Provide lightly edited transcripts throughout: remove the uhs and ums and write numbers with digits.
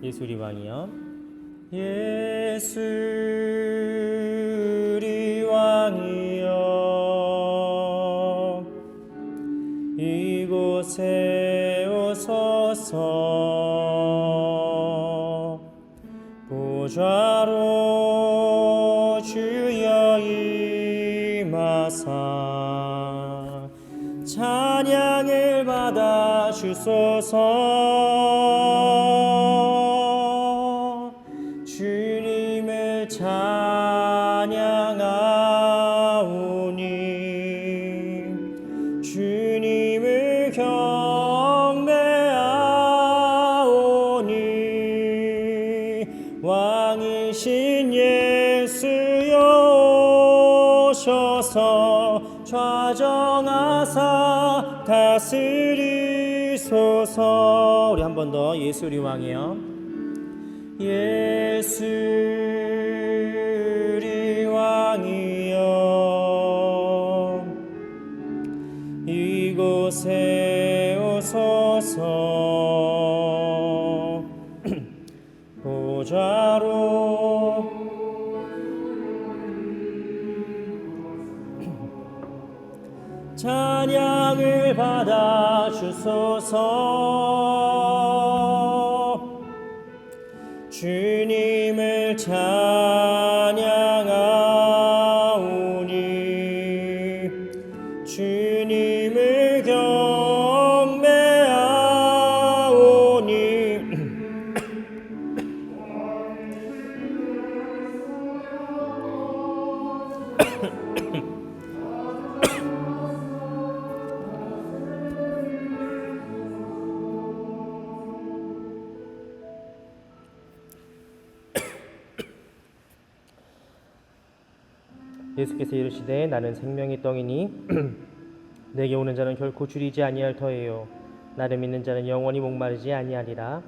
예수 우리 왕이여. 예수 우리 왕이여, 이곳에 오소서. 보좌로 주여 임하사 찬양을 받아 주소서. 주님을 찬양하오니 주님을 경배하오니 왕이신 예수여 오셔서 좌정하사 다스리소서. 우리 한 번 더 예수 우리 왕이여. 예수 우리 왕이여, 이곳에 오소서. 보좌로 찬양을 받아 주소서. 주님을 찬양하오니 주님을 경배하오니 예수께서 이르시되 나는 생명의 떡이니 내게 오는 자는 결코 줄이지 아니할 터예요. 나를 믿는 자는 영원히 목마르지 아니하리라.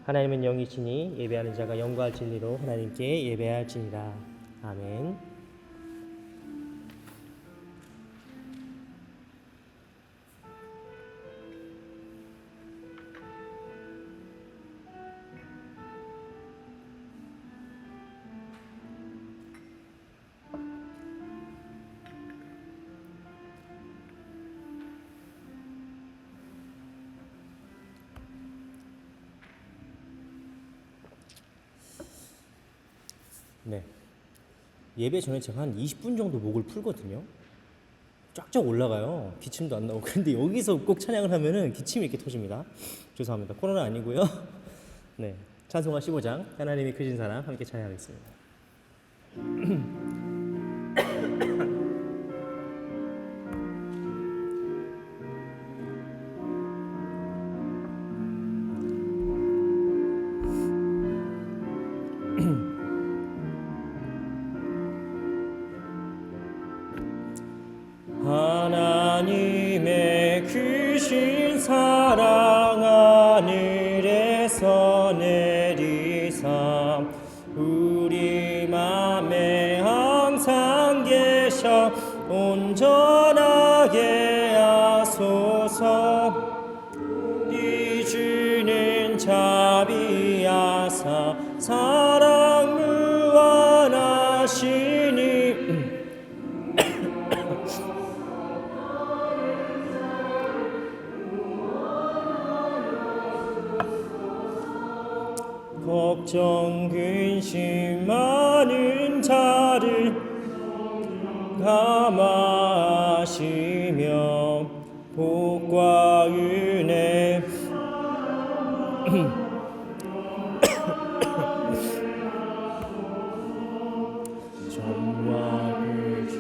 하나님은 영이시니 예배하는 자가 영과 진리로 하나님께 예배할지니라. 아멘. 네, 예배 전에 제가 한 20분 정도 목을 풀거든요. 쫙쫙 올라가요. 기침도 안 나오고. 근데 여기서 꼭 찬양을 하면은 기침이 이렇게 터집니다. 죄송합니다. 코로나 아니고요. 네, 찬송가 15장 하나님이 크신 사랑 함께 찬양하겠습니다. 하나님의 크신 사랑 하늘에서 내리사 우리 맘에 항상 계셔 온전하게 하소서. 이 주는 자비하사 사랑 무한하시니 걱정 근심 많은 자를 감화하시며 복과 은혜 전와 그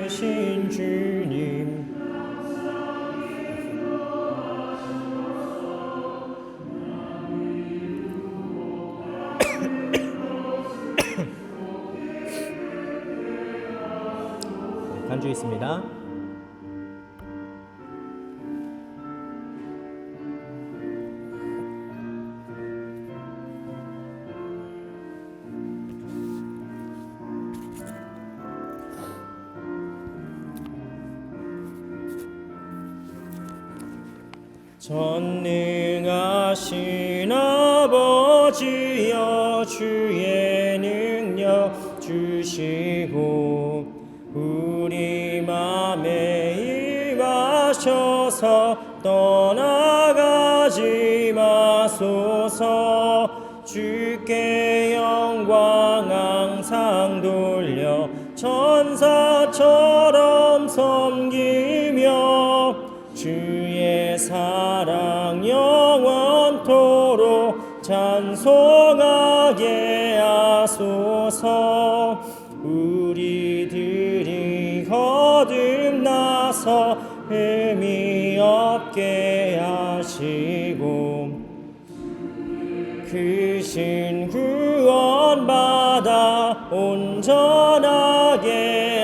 되신 주님 간주 있습니다. 전능하신 아버지 아버지여 주의 능력 주시고 우리 맘에 임하셔서 떠나가지 마소서. 주께 영광 항상 돌려 천사처럼 섬기며 주의 사랑 영원토록 찬송하게 하소서. 우리들이 거듭나서 의미 없게 하시고 크신 구원받아 온전하게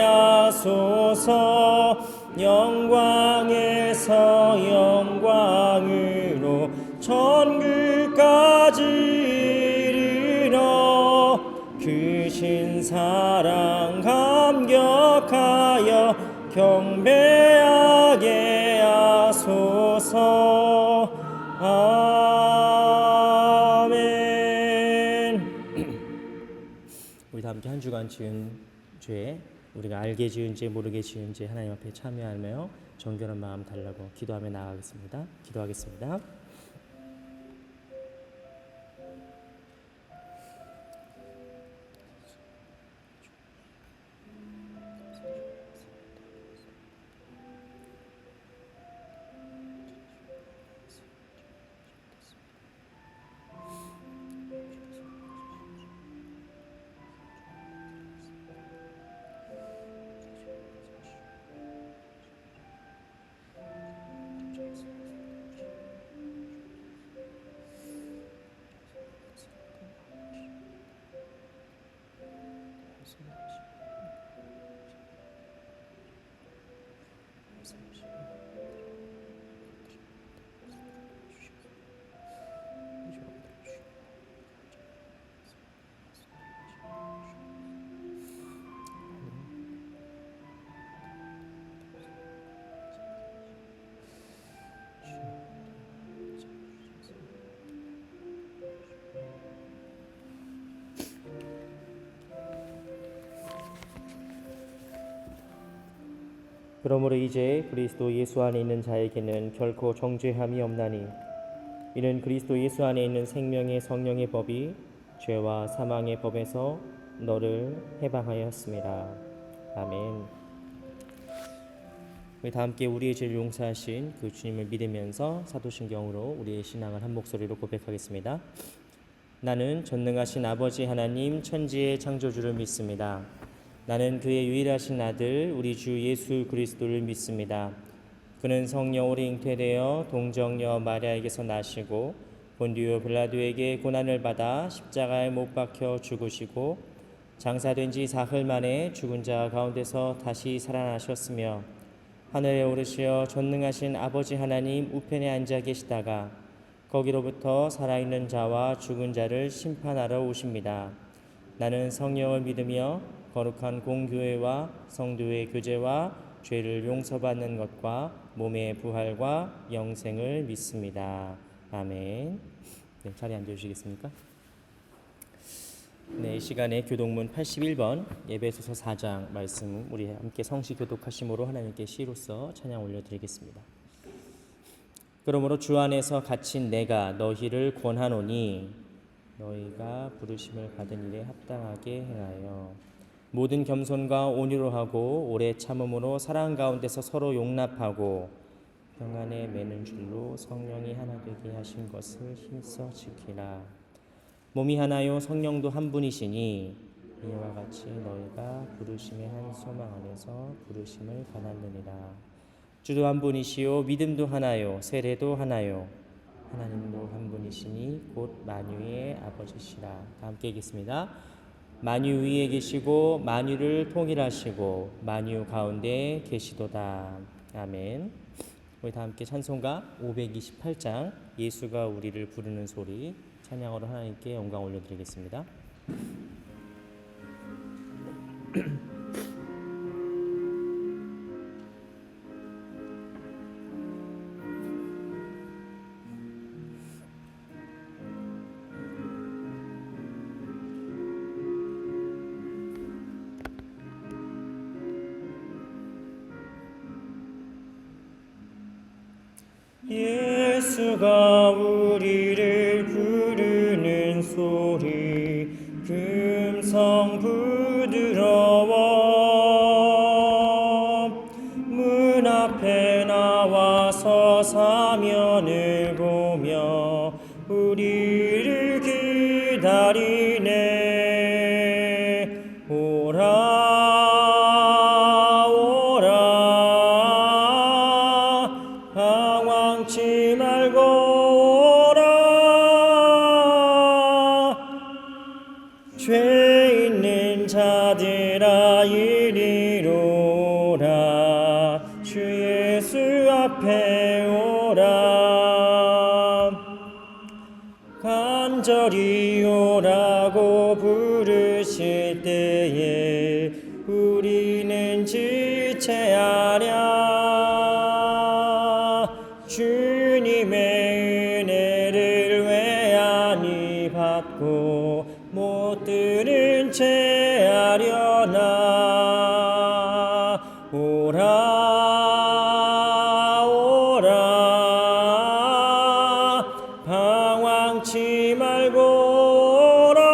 하소서. 영광에서 영광으로 천국까지 이르러 크신 사랑 감격하여 경배하게 하소서. 아멘. 우리 다 함께 한 주간 지은 죄, 우리가 알게 지은 죄 모르게 지은 죄 하나님 앞에 참여하며 정결한 마음 달라고 기도하며 나아가겠습니다. 기도하겠습니다. 그러므로 이제 그리스도 예수 안에 있는 자에게는 결코 정죄함이 없나니 이는 그리스도 예수 안에 있는 생명의 성령의 법이 죄와 사망의 법에서 너를 해방하였습니다. 아멘. 우리 다 함께 우리의 죄를 용서하신 그 주님을 믿으면서 사도신경으로 우리의 신앙을 한 목소리로 고백하겠습니다. 나는 전능하신 아버지 하나님 천지의 창조주를 믿습니다. 나는 그의 유일하신 아들 우리 주 예수 그리스도를 믿습니다. 그는 성령으로 잉태되어 동정녀 마리아에게서 나시고 본디오 빌라도에게 고난을 받아 십자가에 못 박혀 죽으시고 장사된 지 사흘 만에 죽은 자 가운데서 다시 살아나셨으며 하늘에 오르시어 전능하신 아버지 하나님 우편에 앉아 계시다가 거기로부터 살아있는 자와 죽은 자를 심판하러 오십니다. 나는 성령을 믿으며 거룩한 공교회와 성도의 교제와 죄를 용서받는 것과 몸의 부활과 영생을 믿습니다. 아멘. 네, 자리에 앉아주시겠습니까? 네, 이 시간에 교독문 81번 에베소서 4장 말씀 우리 함께 성시 교독하심으로 하나님께 시로써 찬양 올려드리겠습니다. 그러므로 주 안에서 갇힌 내가 너희를 권하노니 너희가 부르심을 받은 일에 합당하게 행하여 모든 겸손과 온유로 하고 오래 참음으로 사랑 가운데서 서로 용납하고 평안에 매는 줄로 성령이 하나 되게 하신 것을 힘써 지키라. 몸이 하나요 성령도 한 분이시니 이와 같이 너희가 부르심의 한 소망 안에서 부르심을 받았느니라. 주도 한 분이시요 믿음도 하나요 세례도 하나요 하나님도 한 분이시니 곧 만유의 아버지시라. 다 함께 읽겠습니다. 만유 위에 계시고 만유를 통일하시고 만유 가운데 계시도다. 아멘. 우리 다 함께 찬송가 528장 예수가 우리를 부르는 소리 찬양으로 하나님께 영광 올려드리겠습니다. 우리를 부르는 소리 금성 부드러워 문 앞에 나와서 사면을 보며 우리를 기다리네. 오라 오라 방황치 말고 오라. 죄 있는 자들아 이리로 오라. 주 예수 앞에 오라. 간절히 오라고 부르실 때에 우리는 지체하랴. 주님의 은혜를 왜 안이 받고 못 들은 채 하려나. 오라 오라 방황치 말고 오라.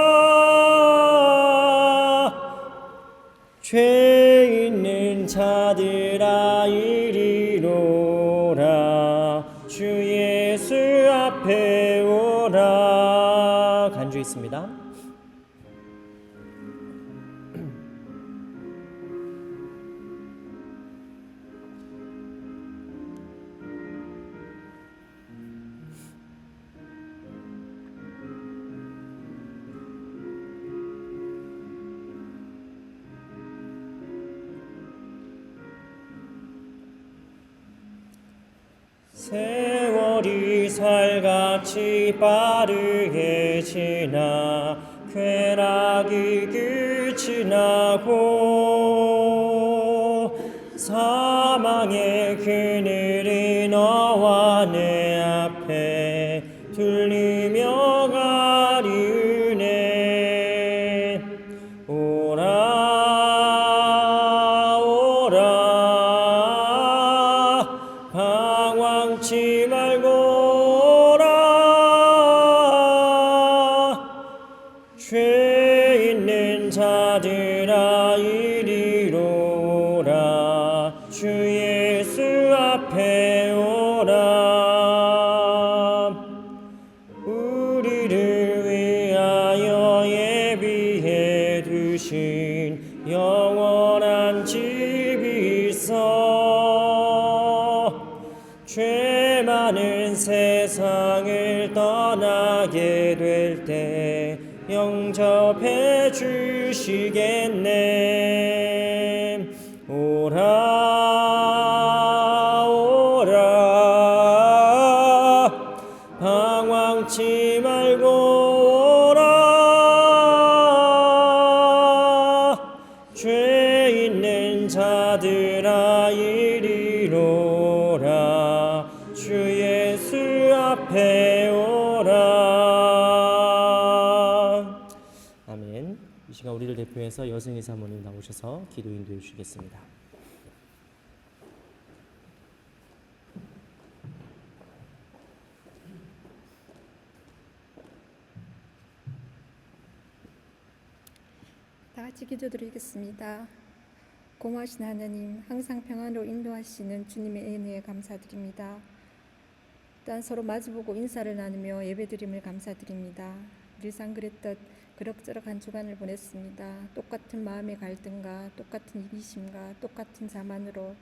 죄 있는 자들아 이리로 오라. 주 예수 앞에 오라. 간주 있습니다. 세월이 살같이 빠르게 지나 쾌락이 끝이 나고 사망의 그늘이 너와 내 앞에 둘리며 가리우네. 오라 오라 방황치 말고 오라. 죄 있는 자들아 이리로 오라. 주 예수 앞에 오라. 우리를 위하여 예비해 두신 영원한 집이 있어 죄 많은 세상을 떠나게 될 때 영접해 주시겠네. 오라 오라 방황치 말고 오라. 죄 있는 자들아 이리로 오라. 주 예수 앞에 오라. 아멘. 이 시간 우리를 대표해서 여승희 사모님 나오셔서 기도 인도해 주시겠습니다. 다 같이 기도드리겠습니다. 고마우신 하나님, 항상 평안으로 인도하시는 주님의 은혜에 감사드립니다. 또한 서로 마주보고 인사를 나누며 예배드림을 감사드립니다. 늘상 그랬듯 그럭저럭 한 주간을 보냈습니다. 똑같은 마음의 갈등과 똑같은 이기심과 똑같은 자만으로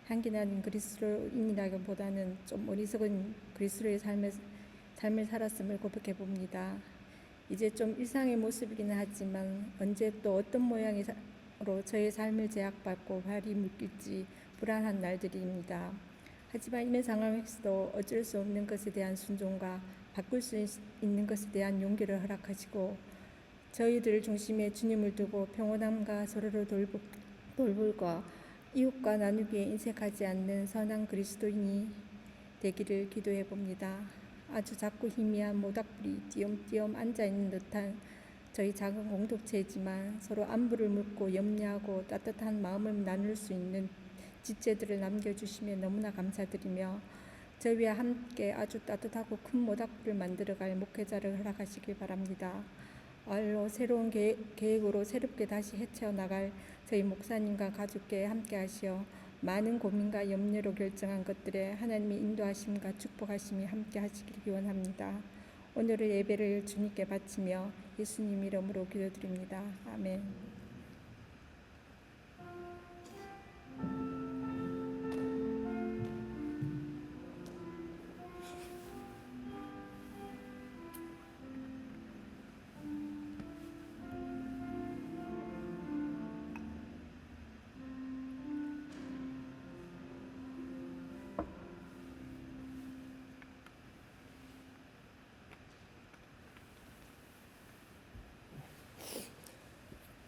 향기나는 그리스도인이라기보다는 좀 어리석은 그리스도의 삶을 살았음을 고백해 봅니다. 이제 좀 일상의 모습이기는 하지만 언제 또 어떤 모양으로 저의 삶을 제약받고 발이 묶일지 불안한 날들입니다. 하지만 이런 상황에서도 어쩔 수 없는 것에 대한 순종과 바꿀 수 있는 것에 대한 용기를 허락하시고 저희들 중심에 주님을 두고 평온함과 서로를 돌볼과 이웃과 나누기에 인색하지 않는 선한 그리스도인이 되기를 기도해 봅니다. 아주 작고 희미한 모닥불이 띄엄띄엄 앉아있는 듯한 저희 작은 공동체이지만 서로 안부를 묻고 염려하고 따뜻한 마음을 나눌 수 있는 지체들을 남겨주시며 너무나 감사드리며 저희와 함께 아주 따뜻하고 큰 모닥불을 만들어갈 목회자를 허락하시길 바랍니다. 알로 새로운 계획으로 새롭게 다시 헤쳐나갈 저희 목사님과 가족께 함께 하시어 많은 고민과 염려로 결정한 것들에 하나님의 인도하심과 축복하심이 함께 하시길 기원합니다. 오늘의 예배를 주님께 바치며 예수님 이름으로 기도드립니다. 아멘.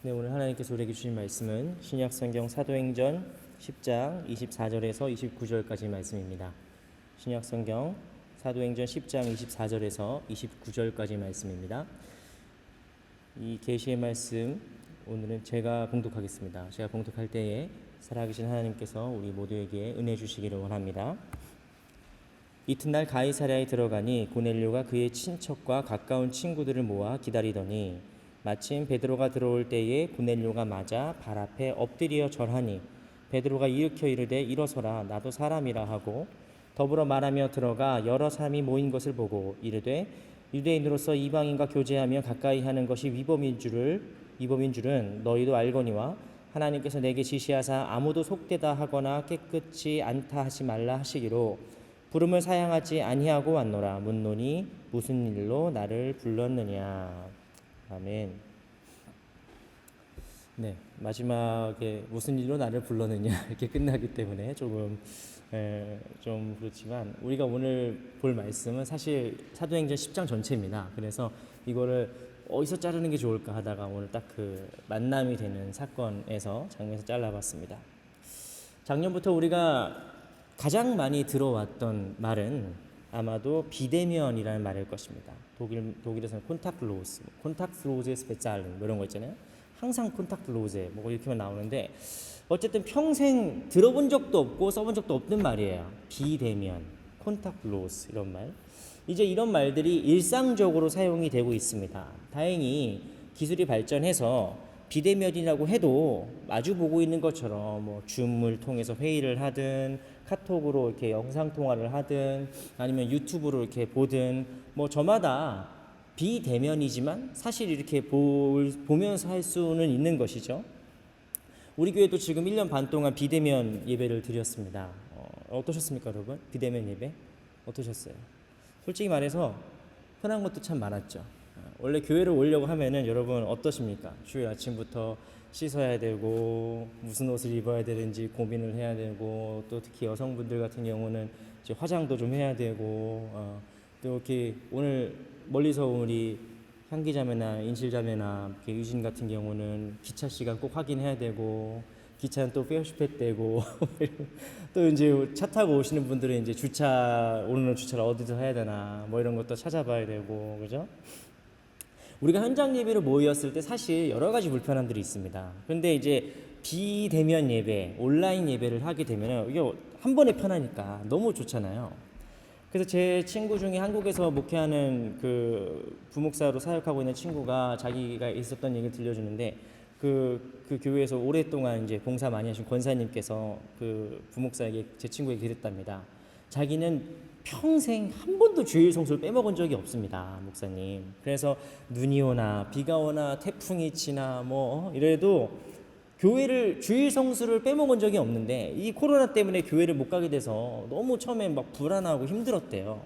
네, 오늘 하나님께서 우리에게 주신 말씀은 신약성경 사도행전 10장 24절에서 29절까지 말씀입니다. 신약성경 사도행전 10장 24절에서 29절까지 말씀입니다. 이 계시의 말씀 오늘은 제가 봉독하겠습니다. 제가 봉독할 때에 살아계신 하나님께서 우리 모두에게 은혜 주시기를 원합니다. 이튿날 가이사랴에 들어가니 고넬료가 그의 친척과 가까운 친구들을 모아 기다리더니 마침 베드로가 들어올 때에 고넬료가 맞아 발 앞에 엎드려 절하니 베드로가 일으켜 이르되 일어서라 나도 사람이라 하고 더불어 말하며 들어가 여러 사람이 모인 것을 보고 이르되 유대인으로서 이방인과 교제하며 가까이 하는 것이 위법인 줄은 너희도 알거니와 하나님께서 내게 지시하사 아무도 속되다 하거나 깨끗지 않다 하지 말라 하시기로 부름을 사양하지 아니하고 왔노라. 묻노니 무슨 일로 나를 불렀느냐. 아멘. 네, 마지막에 무슨 일로 나를 불렀느냐 이렇게 끝나기 때문에 좀 그렇지만 우리가 오늘 볼 말씀은 사실 사도행전 10장 전체입니다. 그래서 이거를 어디서 자르는 게 좋을까 하다가 오늘 딱 그 만남이 되는 사건에서 장면에서 잘라봤습니다. 작년부터 우리가 가장 많이 들어왔던 말은 아마도 비대면이라는 말일 것입니다. 독일에서는 콘탁트로즈 스페циаль른 뭐 이런 거 있잖아요. 항상 콘탁트로즈 뭐 이렇게만 나오는데 어쨌든 평생 들어본 적도 없고 써본 적도 없는 말이에요. 비대면, 콘탁트로즈 이런 말. 이제 이런 말들이 일상적으로 사용이 되고 있습니다. 다행히 기술이 발전해서 비대면이라고 해도 마주 보고 있는 것처럼 뭐 줌을 통해서 회의를 하든 카톡으로 이렇게 영상 통화를 하든 아니면 유튜브로 이렇게 보든 뭐 저마다 비대면이지만 사실 이렇게 보면서 할 수는 있는 것이죠. 우리 교회도 지금 1년 반 동안 비대면 예배를 드렸습니다. 어떠셨습니까, 여러분? 비대면 예배 어떠셨어요? 솔직히 말해서 편한 것도 참 많았죠. 원래 교회를 오려고 하면은 여러분 어떠십니까? 주일 아침부터 씻어야 되고 무슨 옷을 입어야 되는지 고민을 해야 되고 또 특히 여성분들 같은 경우는 이제 화장도 좀 해야 되고 또 이렇게 오늘 멀리서 우리 향기자매나 인실자매나 유진 같은 경우는 기차 시간 꼭 확인해야 되고 기차는 또 페어시펫 되고 또 이제 차 타고 오시는 분들은 이제 오늘 주차를 어디서 해야 되나 뭐 이런 것도 찾아봐야 되고 그죠? 우리가 현장 예배로 모였을 때 사실 여러 가지 불편함들이 있습니다. 그런데 이제 비대면 예배, 온라인 예배를 하게 되면 이게 한 번에 편하니까 너무 좋잖아요. 그래서 제 친구 중에 한국에서 목회하는 그 부목사로 사역하고 있는 친구가 자기가 있었던 얘기를 들려주는데 그 교회에서 오랫동안 이제 봉사 많이 하신 권사님께서 그 부목사에게 제 친구에게 그랬답니다. 자기는 평생 한 번도 주일 성수를 빼먹은 적이 없습니다, 목사님. 그래서 눈이 오나 비가 오나 태풍이 치나 뭐 이래도 교회를 주일 성수를 빼먹은 적이 없는데 이 코로나 때문에 교회를 못 가게 돼서 너무 처음에 막 불안하고 힘들었대요.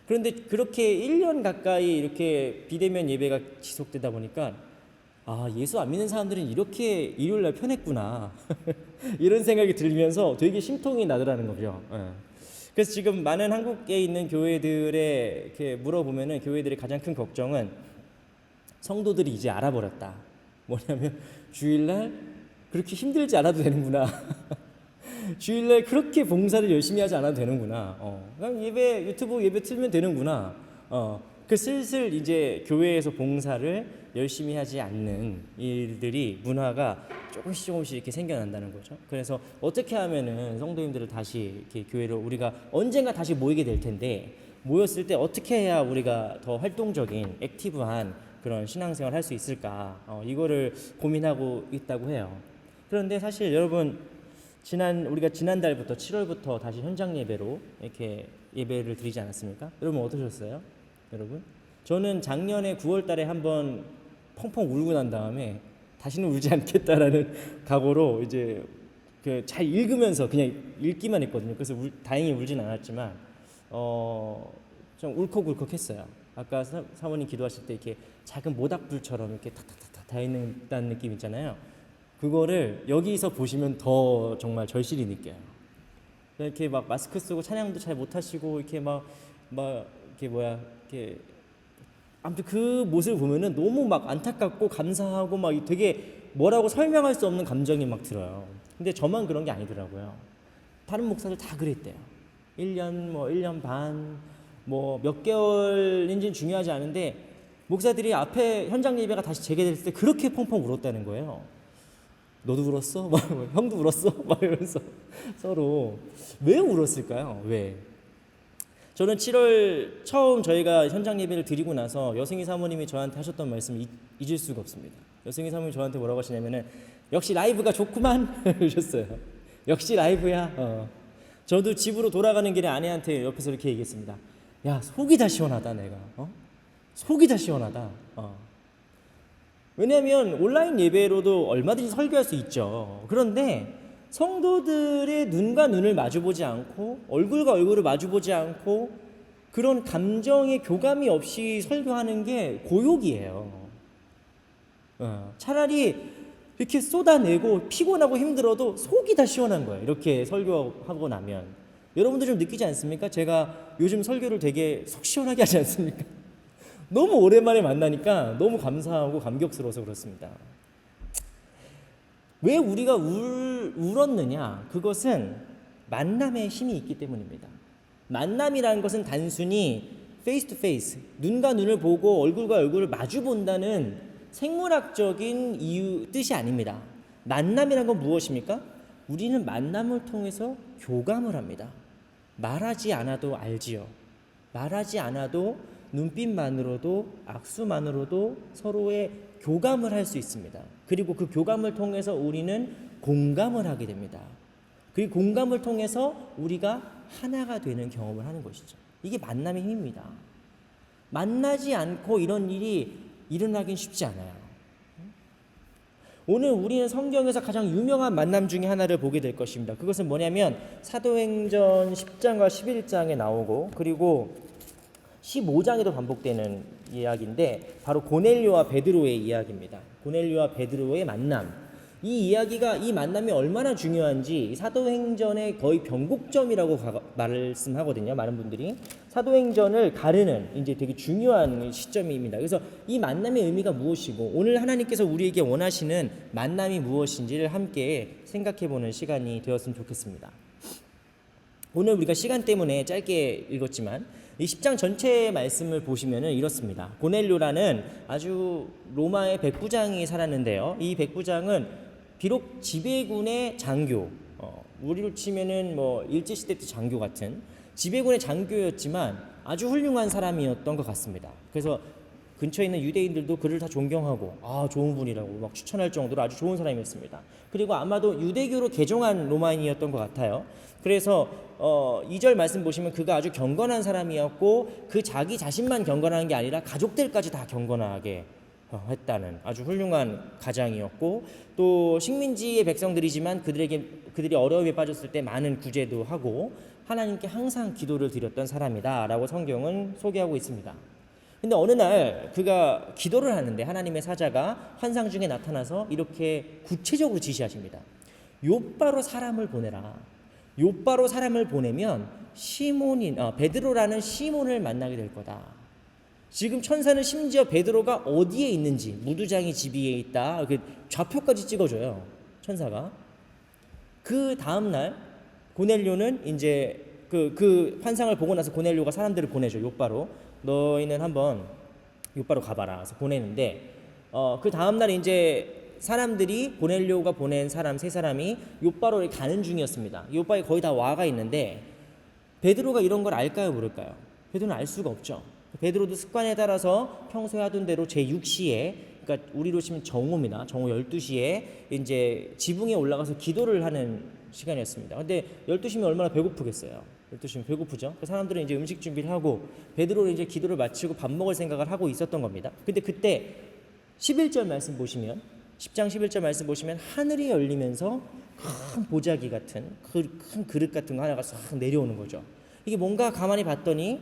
그런데 그렇게 1년 가까이 이렇게 비대면 예배가 지속되다 보니까 예수 안 믿는 사람들은 이렇게 일요일날 편했구나 이런 생각이 들면서 되게 심통이 나더라는 거죠. 그래서 지금 많은 한국에 있는 교회들에 이렇게 물어보면은 교회들의 가장 큰 걱정은 성도들이 이제 알아버렸다. 뭐냐면 주일날 그렇게 힘들지 않아도 되는구나. 주일날 그렇게 봉사를 열심히 하지 않아도 되는구나. 그냥 유튜브 예배 틀면 되는구나. 그 슬슬 이제 교회에서 봉사를 열심히 하지 않는 일들이 문화가 조금씩 이렇게 생겨난다는 거죠. 그래서 어떻게 하면은 성도님들을 다시 이렇게 교회로 우리가 언젠가 다시 모이게 될 텐데 모였을 때 어떻게 해야 우리가 더 활동적인 액티브한 그런 신앙생활 할 수 있을까 이거를 고민하고 있다고 해요. 그런데 사실 여러분 우리가 지난달부터 7월부터 다시 현장 예배로 이렇게 예배를 드리지 않았습니까? 여러분 어떠셨어요? 여러분? 저는 작년에 9월 달에 한번 펑펑 울고 난 다음에 다시는 울지 않겠다라는 각오로 이제 그 잘 읽으면서 그냥 읽기만 했거든요. 그래서 다행히 울진 않았지만 좀 울컥울컥했어요. 아까 사모님 기도하실 때 이렇게 작은 모닥불처럼 이렇게 탁탁탁탁 다 있는다는 느낌 있잖아요. 그거를 여기서 보시면 더 정말 절실히 느껴요. 이렇게 막 마스크 쓰고 찬양도 잘 못하시고 이렇게 막 이렇게 아무튼 그 모습을 보면은 너무 막 안타깝고 감사하고 막 되게 뭐라고 설명할 수 없는 감정이 막 들어요. 근데 저만 그런 게 아니더라고요. 다른 목사들 다 그랬대요. 1년 반, 몇 개월인지는 중요하지 않은데 목사들이 앞에 현장 예배가 다시 재개됐을 때 그렇게 펑펑 울었다는 거예요. 너도 울었어? 형도 울었어? 막 이러면서 서로 왜 울었을까요? 왜? 저는 7월 처음 저희가 현장 예배를 드리고 나서 여승희 사모님이 저한테 하셨던 말씀 잊을 수가 없습니다. 여승희 사모님이 저한테 뭐라고 하시냐면은 역시 라이브가 좋구만 이러셨어요. 역시 라이브야. 저도 집으로 돌아가는 길에 아내한테 옆에서 이렇게 얘기했습니다. 야, 속이 다 시원하다 내가. 속이 다 시원하다. 왜냐하면 온라인 예배로도 얼마든지 설교할 수 있죠. 그런데 성도들의 눈과 눈을 마주보지 않고 얼굴과 얼굴을 마주보지 않고 그런 감정의 교감이 없이 설교하는 게 고욕이에요. 차라리 이렇게 쏟아내고 피곤하고 힘들어도 속이 다 시원한 거예요. 이렇게 설교하고 나면 여러분들 좀 느끼지 않습니까? 제가 요즘 설교를 되게 속 시원하게 하지 않습니까? 너무 오랜만에 만나니까 너무 감사하고 감격스러워서 그렇습니다. 왜 우리가 울었느냐? 그것은 만남의 힘이 있기 때문입니다. 만남이라는 것은 단순히 페이스 투 페이스, 눈과 눈을 보고 얼굴과 얼굴을 마주 본다는 생물학적인 뜻이 아닙니다. 만남이란 건 무엇입니까? 우리는 만남을 통해서 교감을 합니다. 말하지 않아도 알지요. 말하지 않아도 눈빛만으로도 악수만으로도 서로의 교감을 할 수 있습니다. 그리고 그 교감을 통해서 우리는 공감을 하게 됩니다. 그 공감을 통해서 우리가 하나가 되는 경험을 하는 것이죠. 이게 만남의 힘입니다. 만나지 않고 이런 일이 일어나긴 쉽지 않아요. 오늘 우리는 성경에서 가장 유명한 만남 중에 하나를 보게 될 것입니다. 그것은 뭐냐면 사도행전 10장과 11장에 나오고 그리고 15장에도 반복되는 이야기인데 바로 고넬료와 베드로의 이야기입니다. 고넬료와 베드로의 만남. 이 이야기가 이 만남이 얼마나 중요한지 사도행전의 거의 변곡점이라고 말씀하거든요. 많은 분들이 사도행전을 가르는 이제 되게 중요한 시점입니다. 그래서 이 만남의 의미가 무엇이고 오늘 하나님께서 우리에게 원하시는 만남이 무엇인지를 함께 생각해보는 시간이 되었으면 좋겠습니다. 오늘 우리가 시간 때문에 짧게 읽었지만 이 10장 전체의 말씀을 보시면은 이렇습니다. 고넬료라는 아주 로마의 백부장이 살았는데요. 이 백부장은 비록 지배군의 장교, 우리로 치면은 일제시대 때 장교 같은 지배군의 장교였지만 아주 훌륭한 사람이었던 것 같습니다. 그래서 근처에 있는 유대인들도 그를 다 존경하고 좋은 분이라고 막 추천할 정도로 아주 좋은 사람이었습니다. 그리고 아마도 유대교로 개종한 로마인이었던 것 같아요. 그래서 2절 말씀 보시면 그가 아주 경건한 사람이었고 그 자기 자신만 경건한 게 아니라 가족들까지 다 경건하게 했다는 아주 훌륭한 가장이었고 또 식민지의 백성들이지만 그들이 어려움에 빠졌을 때 많은 구제도 하고 하나님께 항상 기도를 드렸던 사람이다라고 성경은 소개하고 있습니다. 근데 어느 날 그가 기도를 하는데 하나님의 사자가 환상 중에 나타나서 이렇게 구체적으로 지시하십니다. 욥바로 사람을 보내라. 욥바로 사람을 보내면 베드로라는 시몬을 만나게 될 거다. 지금 천사는 심지어 베드로가 어디에 있는지 무두장이 지비에 있다. 좌표까지 찍어줘요. 천사가. 그 다음 날 고넬료는 이제 그 환상을 보고 나서 고넬료가 사람들을 보내죠. 욥바로. 너희는 한번 요바로 가봐라. 그래서 보내는데 그 다음 날 이제 사람들이 고넬료가 보낸 사람 세 사람이 요바로 가는 중이었습니다. 요바에 거의 다 와가 있는데 베드로가 이런 걸 알까요, 모를까요? 베드로는 알 수가 없죠. 베드로도 습관에 따라서 평소에 하던 대로 제6시에, 그러니까 우리로 치면 정오입니다. 정오 12시에 이제 지붕에 올라가서 기도를 하는 시간이었습니다. 근데 12시면 얼마나 배고프겠어요. 12시면 배고프죠. 그 사람들은 이제 음식 준비를 하고 베드로는 이제 기도를 마치고 밥 먹을 생각을 하고 있었던 겁니다. 근데 그때 11절 말씀 보시면 10장 11절 말씀 보시면 하늘이 열리면서 큰 보자기 같은 큰 그릇 같은 거 하나가 싹 내려오는 거죠. 이게 뭔가 가만히 봤더니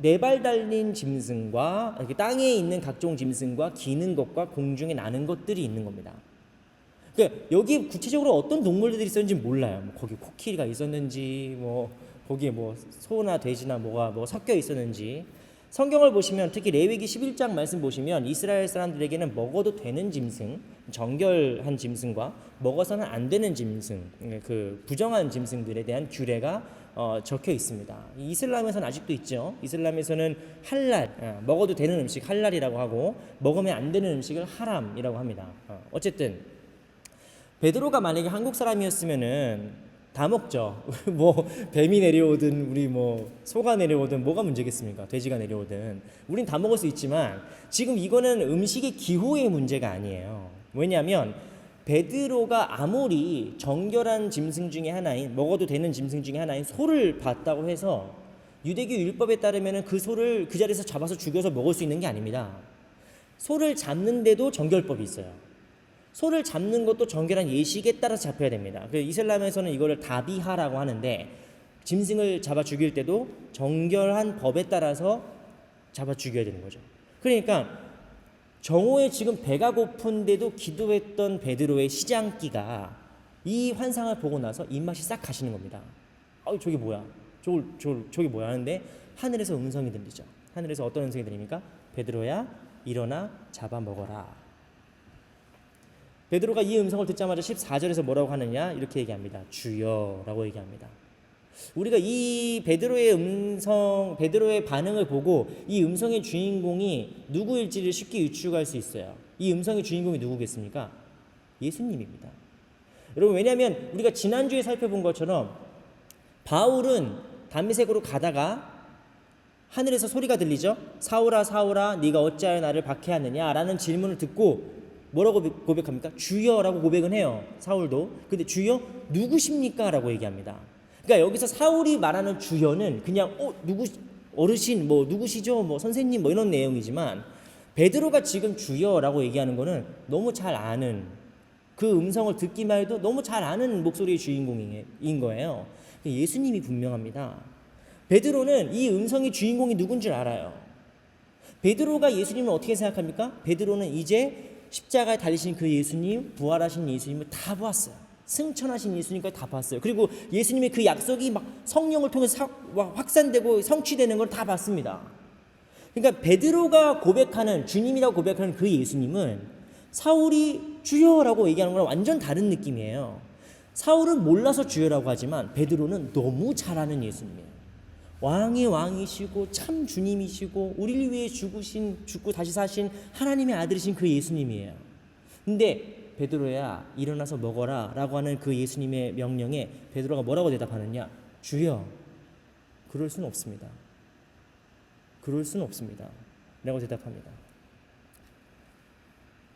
네 발 달린 짐승과 이렇게 땅에 있는 각종 짐승과 기는 것과 공중에 나는 것들이 있는 겁니다. 그러니까 여기 구체적으로 어떤 동물들이 있었는지 몰라요. 뭐 거기 코끼리가 있었는지, 뭐 거기에 뭐 소나 돼지나 뭐가 뭐 섞여 있었는지. 성경을 보시면 특히 레위기 11장 말씀 보시면 이스라엘 사람들에게는 먹어도 되는 짐승, 정결한 짐승과 먹어서는 안 되는 짐승, 그 부정한 짐승들에 대한 규례가 적혀 있습니다. 이슬람에서는 아직도 있죠. 이슬람에서는 할랄, 먹어도 되는 음식 할랄이라고 하고 먹으면 안 되는 음식을 하람이라고 합니다. 어쨌든 베드로가 만약에 한국 사람이었으면은 다 먹죠. 뭐 뱀이 내려오든 우리 뭐 소가 내려오든 뭐가 문제겠습니까? 돼지가 내려오든 우린 다 먹을 수 있지만 지금 이거는 음식의 기호의 문제가 아니에요. 왜냐하면 베드로가 아무리 정결한 짐승 중에 하나인, 먹어도 되는 짐승 중에 하나인 소를 봤다고 해서 유대교 율법에 따르면 그 소를 그 자리에서 잡아서 죽여서 먹을 수 있는 게 아닙니다. 소를 잡는데도 정결법이 있어요. 소를 잡는 것도 정결한 예식에 따라서 잡혀야 됩니다. 그 이슬람에서는 이거를 다비하라고 하는데 짐승을 잡아 죽일 때도 정결한 법에 따라서 잡아 죽여야 되는 거죠. 그러니까 정오에 지금 배가 고픈데도 기도했던 베드로의 시장기가 이 환상을 보고 나서 입맛이 싹 가시는 겁니다. 저게 뭐야? 저게 뭐야? 하는데 하늘에서 음성이 들리죠. 하늘에서 어떤 음성이 들립니까? 베드로야, 일어나 잡아 먹어라. 베드로가 이 음성을 듣자마자 14절에서 뭐라고 하느냐? 이렇게 얘기합니다. 주여라고 얘기합니다. 우리가 이 베드로의 반응을 보고 이 음성의 주인공이 누구일지를 쉽게 유추할 수 있어요. 이 음성의 주인공이 누구겠습니까? 예수님입니다. 여러분, 왜냐하면 우리가 지난주에 살펴본 것처럼 바울은 담메색으로 가다가 하늘에서 소리가 들리죠. 사울아 사울아 네가 어찌하여 나를 박해하느냐 라는 질문을 듣고 뭐라고 고백합니까? 주여라고 고백은 해요. 사울도. 근데 주여 누구십니까? 라고 얘기합니다. 그러니까 여기서 사울이 말하는 주여는 그냥 누구 어르신 뭐 누구시죠? 뭐 선생님 뭐 이런 내용이지만 베드로가 지금 주여라고 얘기하는 거는 너무 잘 아는, 그 음성을 듣기만 해도 너무 잘 아는 목소리의 주인공인 거예요. 예수님이 분명합니다. 베드로는 이 음성의 주인공이 누군 줄 알아요. 베드로가 예수님을 어떻게 생각합니까? 베드로는 이제 십자가에 달리신 그 예수님, 부활하신 예수님을 다 보았어요. 승천하신 예수님까지 다 봤어요. 그리고 예수님의 그 약속이 막 성령을 통해서 확산되고 성취되는 걸 다 봤습니다. 그러니까 베드로가 고백하는, 주님이라고 고백하는 그 예수님은 사울이 주여라고 얘기하는 거랑 완전 다른 느낌이에요. 사울은 몰라서 주여라고 하지만 베드로는 너무 잘 아는 예수님이에요. 왕의 왕이시고 참 주님이시고 우리를 위해 죽고 다시 사신 하나님의 아들이신 그 예수님이에요. 근데 베드로야 일어나서 먹어라 라고 하는 그 예수님의 명령에 베드로가 뭐라고 대답하느냐? 주여, 그럴 수는 없습니다. 그럴 수는 없습니다 라고 대답합니다.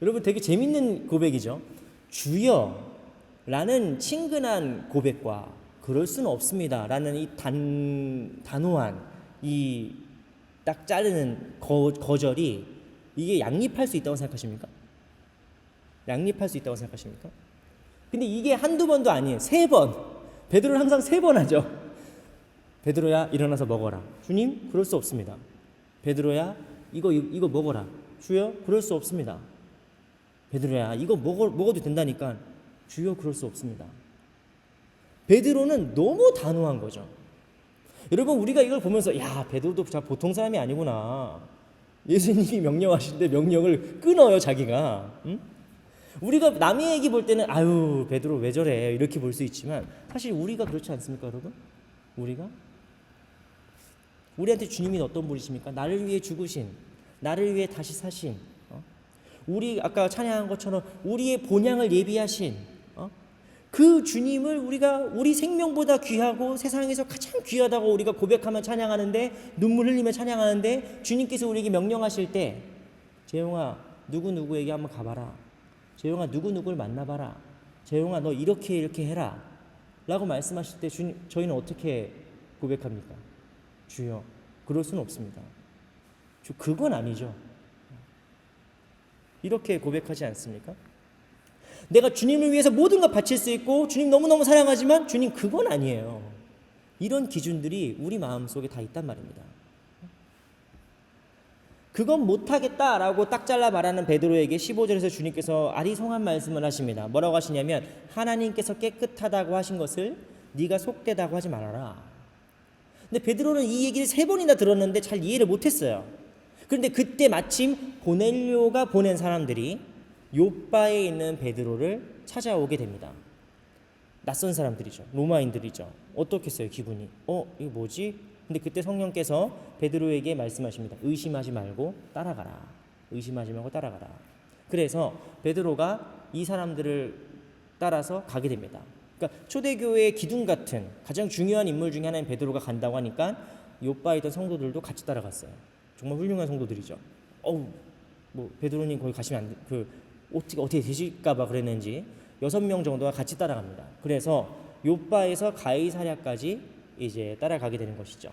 여러분, 되게 재밌는 고백이죠. 주여 라는 친근한 고백과 그럴 수는 없습니다 라는 이 단호한 이 딱 자르는 거절이 이게 양립할 수 있다고 생각하십니까? 양립할 수 있다고 생각하십니까? 근데 이게 한두 번도 아니에요. 3번. 베드로는 항상 3번 하죠. 베드로야 일어나서 먹어라. 주님, 그럴 수 없습니다. 베드로야 이거 먹어라. 주여, 그럴 수 없습니다. 베드로야 이거 먹어도 된다니까. 주여, 그럴 수 없습니다. 베드로는 너무 단호한 거죠. 여러분, 우리가 이걸 보면서 야, 베드로도 보통 사람이 아니구나. 예수님이 명령하시는데 명령을 끊어요, 자기가. 응? 우리가 남의 얘기 볼 때는 아유, 베드로 왜 저래 이렇게 볼 수 있지만 사실 우리가 그렇지 않습니까, 여러분? 우리가 우리한테 주님이 어떤 분이십니까? 나를 위해 죽으신, 나를 위해 다시 사신, 우리 아까 찬양한 것처럼 우리의 본향을 예비하신 그 주님을 우리가 우리 생명보다 귀하고 세상에서 가장 귀하다고 우리가 고백하며 찬양하는데, 눈물 흘리며 찬양하는데, 주님께서 우리에게 명령하실 때 재용아 누구누구에게 한번 가봐라, 재용아 누구누구를 만나봐라, 재용아 너 이렇게 해라 라고 말씀하실 때 저희는 어떻게 고백합니까? 주여, 그럴 수는 없습니다. 그건 아니죠. 이렇게 고백하지 않습니까? 내가 주님을 위해서 모든 것 바칠 수 있고 주님 너무너무 사랑하지만 주님 그건 아니에요. 이런 기준들이 우리 마음속에 다 있단 말입니다. 그건 못하겠다라고 딱 잘라 말하는 베드로에게 15절에서 주님께서 아리송한 말씀을 하십니다. 뭐라고 하시냐면 하나님께서 깨끗하다고 하신 것을 네가 속되다고 하지 말아라. 근데 베드로는 이 얘기를 3번이나 들었는데 잘 이해를 못했어요. 그런데 그때 마침 고넬료가 보낸 사람들이 욥바에 있는 베드로를 찾아오게 됩니다. 낯선 사람들이죠. 로마인들이죠. 어떻겠어요, 기분이? 이거 뭐지? 근데 그때 성령께서 베드로에게 말씀하십니다. 의심하지 말고 따라가라. 의심하지 말고 따라가라. 그래서 베드로가 이 사람들을 따라서 가게 됩니다. 그러니까 초대교회의 기둥 같은 가장 중요한 인물 중에 하나인 베드로가 간다고 하니까 욥바에 있던 성도들도 같이 따라갔어요. 정말 훌륭한 성도들이죠. 뭐 베드로님 거기 가시면 어떻게 되실까봐 그랬는지 6명 정도가 같이 따라갑니다. 그래서 욥바에서 가이사랴까지 이제 따라가게 되는 것이죠.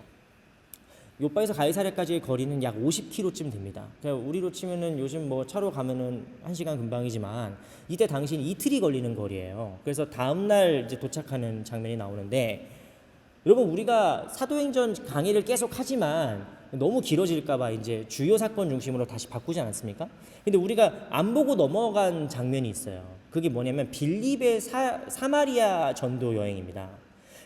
욥바에서 가이사랴까지의 거리는 약 50km쯤 됩니다. 그러니까 우리로 치면은 요즘 뭐 차로 가면은 1시간 금방이지만 이때 당시는 이틀이 걸리는 거리예요. 그래서 다음 날 이제 도착하는 장면이 나오는데, 여러분 우리가 사도행전 강의를 계속 하지만 너무 길어질까봐 이제 주요 사건 중심으로 다시 바꾸지 않았습니까? 근데 우리가 안 보고 넘어간 장면이 있어요. 그게 뭐냐면 빌립의 사마리아 전도 여행입니다.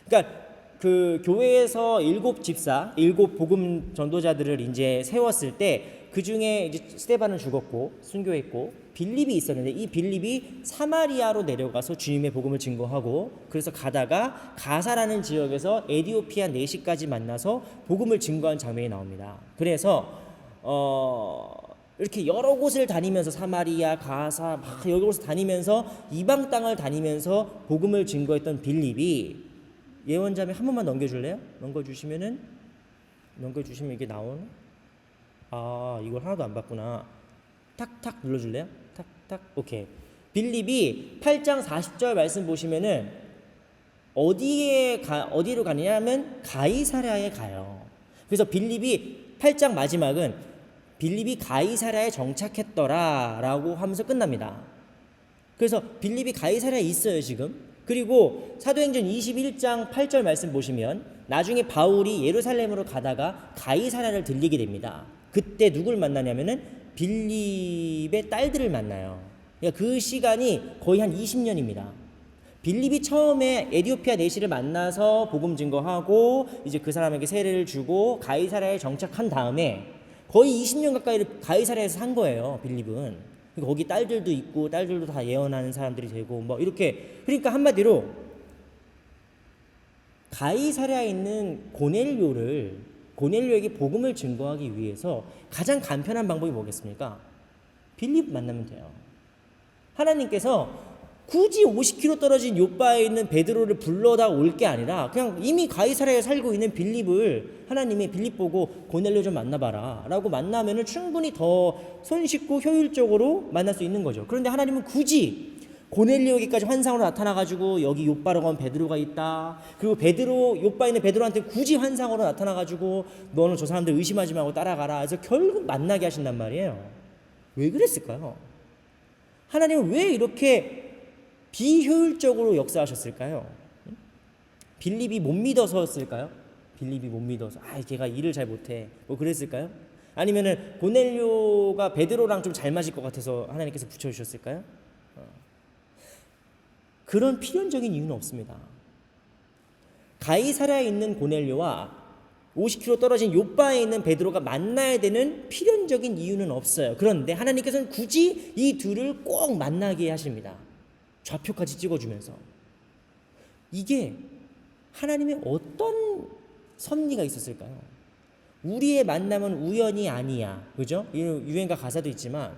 그러니까 그 교회에서 7 집사, 7 복음 전도자들을 이제 세웠을 때 그 중에 이제 스데반은 죽었고 순교했고 빌립이 있었는데, 이 빌립이 사마리아로 내려가서 주님의 복음을 증거하고, 그래서 가다가 가사라는 지역에서 에디오피아 내시까지 만나서 복음을 증거한 장면이 나옵니다. 그래서 이렇게 여러 곳을 다니면서 사마리아, 가사 막 여러 곳을 다니면서 이방 땅을 다니면서 복음을 증거했던 빌립이, 예언자매 한 번만 넘겨주시면 이게 나오는? 이걸 하나도 안 봤구나. 탁탁 눌러줄래요? 탁탁. 오케이. 빌립이 8장 40절 말씀 보시면은 어디로 가느냐면 가이사랴에 가요. 그래서 빌립이 8장 마지막은 빌립이 가이사랴에 정착했더라라고 하면서 끝납니다. 그래서 빌립이 가이사랴에 있어요 지금. 그리고 사도행전 21장 8절 말씀 보시면 나중에 바울이 예루살렘으로 가다가 가이사랴를 들리게 됩니다. 그때 누굴 만나냐면은 빌립의 딸들을 만나요. 그러니까 그 시간이 거의 한 20년입니다. 빌립이 처음에 에디오피아 내시를 만나서 복음 증거하고 이제 그 사람에게 세례를 주고 가이사랴에 정착한 다음에 거의 20년 가까이 가이사랴에서 산 거예요. 빌립은. 거기 딸들도 있고 딸들도 다 예언하는 사람들이 되고 뭐 이렇게. 그러니까 한마디로 가이사랴에 있는 고넬료에게 복음을 증거하기 위해서 가장 간편한 방법이 뭐겠습니까? 빌립 만나면 돼요. 하나님께서 굳이 50km 떨어진 욥바에 있는 베드로를 불러다 올 게 아니라 그냥 이미 가이사랴에 살고 있는 빌립을 하나님이 빌립 보고 고넬료 좀 만나봐라 라고 만나면은 충분히 더 손쉽고 효율적으로 만날 수 있는 거죠. 그런데 하나님은 굳이 고넬료에게까지 환상으로 나타나가지고 여기 욥바라고 하면 베드로가 있다. 그리고 욥바에 있는 베드로한테 굳이 환상으로 나타나가지고 너는 저 사람들 의심하지 말고 따라가라. 그래서 결국 만나게 하신단 말이에요. 왜 그랬을까요? 하나님은 왜 이렇게 비효율적으로 역사하셨을까요? 빌립이 못 믿어서였을까요? 빌립이 못 믿어서 걔가 일을 잘 못해 뭐 그랬을까요? 아니면은 고넬료가 베드로랑 좀 잘 맞을 것 같아서 하나님께서 붙여주셨을까요? 그런 필연적인 이유는 없습니다. 가이사랴에 있는 고넬료와 50km 떨어진 욥바에 있는 베드로가 만나야 되는 필연적인 이유는 없어요. 그런데 하나님께서는 굳이 이 둘을 꼭 만나게 하십니다. 좌표까지 찍어주면서. 이게 하나님의 어떤 섭리가 있었을까요? 우리의 만남은 우연이 아니야. 그죠? 이런 유행가 가사도 있지만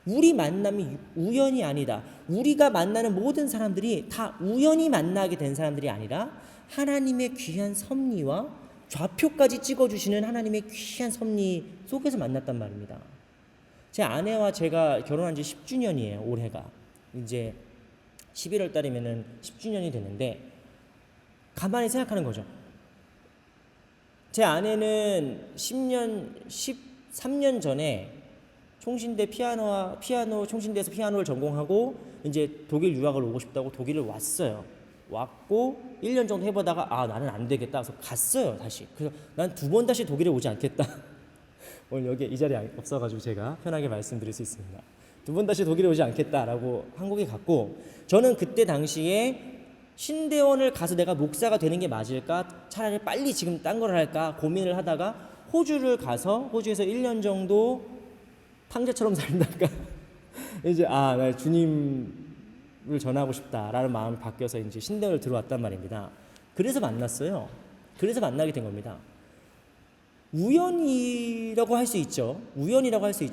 우리 만남이 우연이 아니다. 우리가 만나는 모든 사람들이 다 우연히 만나게 된 사람들이 아니라 하나님의 귀한 섭리와 좌표까지 찍어주시는 하나님의 귀한 섭리 속에서 만났단 말입니다. 제 아내와 제가 결혼한 지 10주년이에요. 올해가. 이제 11월 달이면은 10주년이 되는데 가만히 생각하는 거죠. 제 아내는 13년 전에 총신대 총신대에서 피아노를 전공하고 이제 독일 유학을 오고 싶다고 독일을 왔어요. 왔고 1년 정도 해보다가 나는 안 되겠다. 그래서 갔어요 다시. 그래서 난 2번 다시 독일에 오지 않겠다. 오늘 여기 이 자리에 없어가지고 제가 편하게 말씀드릴 수 있습니다. 2번 다시 독일에 오지 않겠다라고 한국에 갔고 저는 그때 당시에 신대원을 가서 내가 목사가 되는 게 맞을까? 차라리 빨리 지금 딴 걸 할까? 고민을 하다가 호주를 가서 호주에서 1년 정도 탕자처럼 살다가 이제 나 주님을 전하고 싶다라는 마음이 바뀌어서 이제 신대원을 들어왔단 말입니다. 그래서 만났어요. 그래서 만나게 된 겁니다. 우연이라고 할 수 있죠.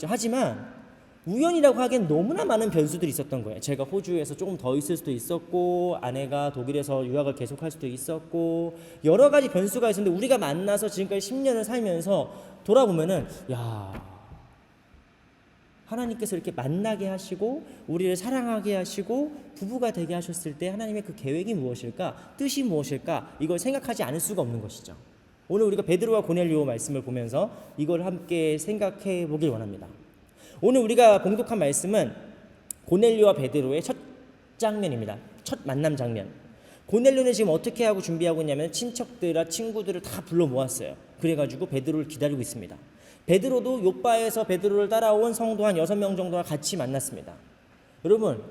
하지만 우연이라고 하기엔 너무나 많은 변수들이 있었던 거예요. 제가 호주에서 조금 더 있을 수도 있었고 아내가 독일에서 유학을 계속할 수도 있었고 여러 가지 변수가 있었는데 우리가 만나서 지금까지 10년을 살면서 돌아보면은 하나님께서 이렇게 만나게 하시고 우리를 사랑하게 하시고 부부가 되게 하셨을 때 하나님의 그 계획이 무엇일까? 뜻이 무엇일까? 이걸 생각하지 않을 수가 없는 것이죠. 오늘 우리가 베드로와 고넬료 말씀을 보면서 이걸 함께 생각해 보길 원합니다. 오늘 우리가 봉독한 말씀은 고넬료와 베드로의 첫 장면입니다. 첫 만남 장면. 고넬료는 지금 어떻게 하고 준비하고 있냐면 친척들과 친구들을 다 불러 모았어요. 그래가지고 베드로를 기다리고 있습니다. 베드로도 요빠에서 베드로를 따라온 성도 한 6명 정도와 같이 만났습니다. 여러분,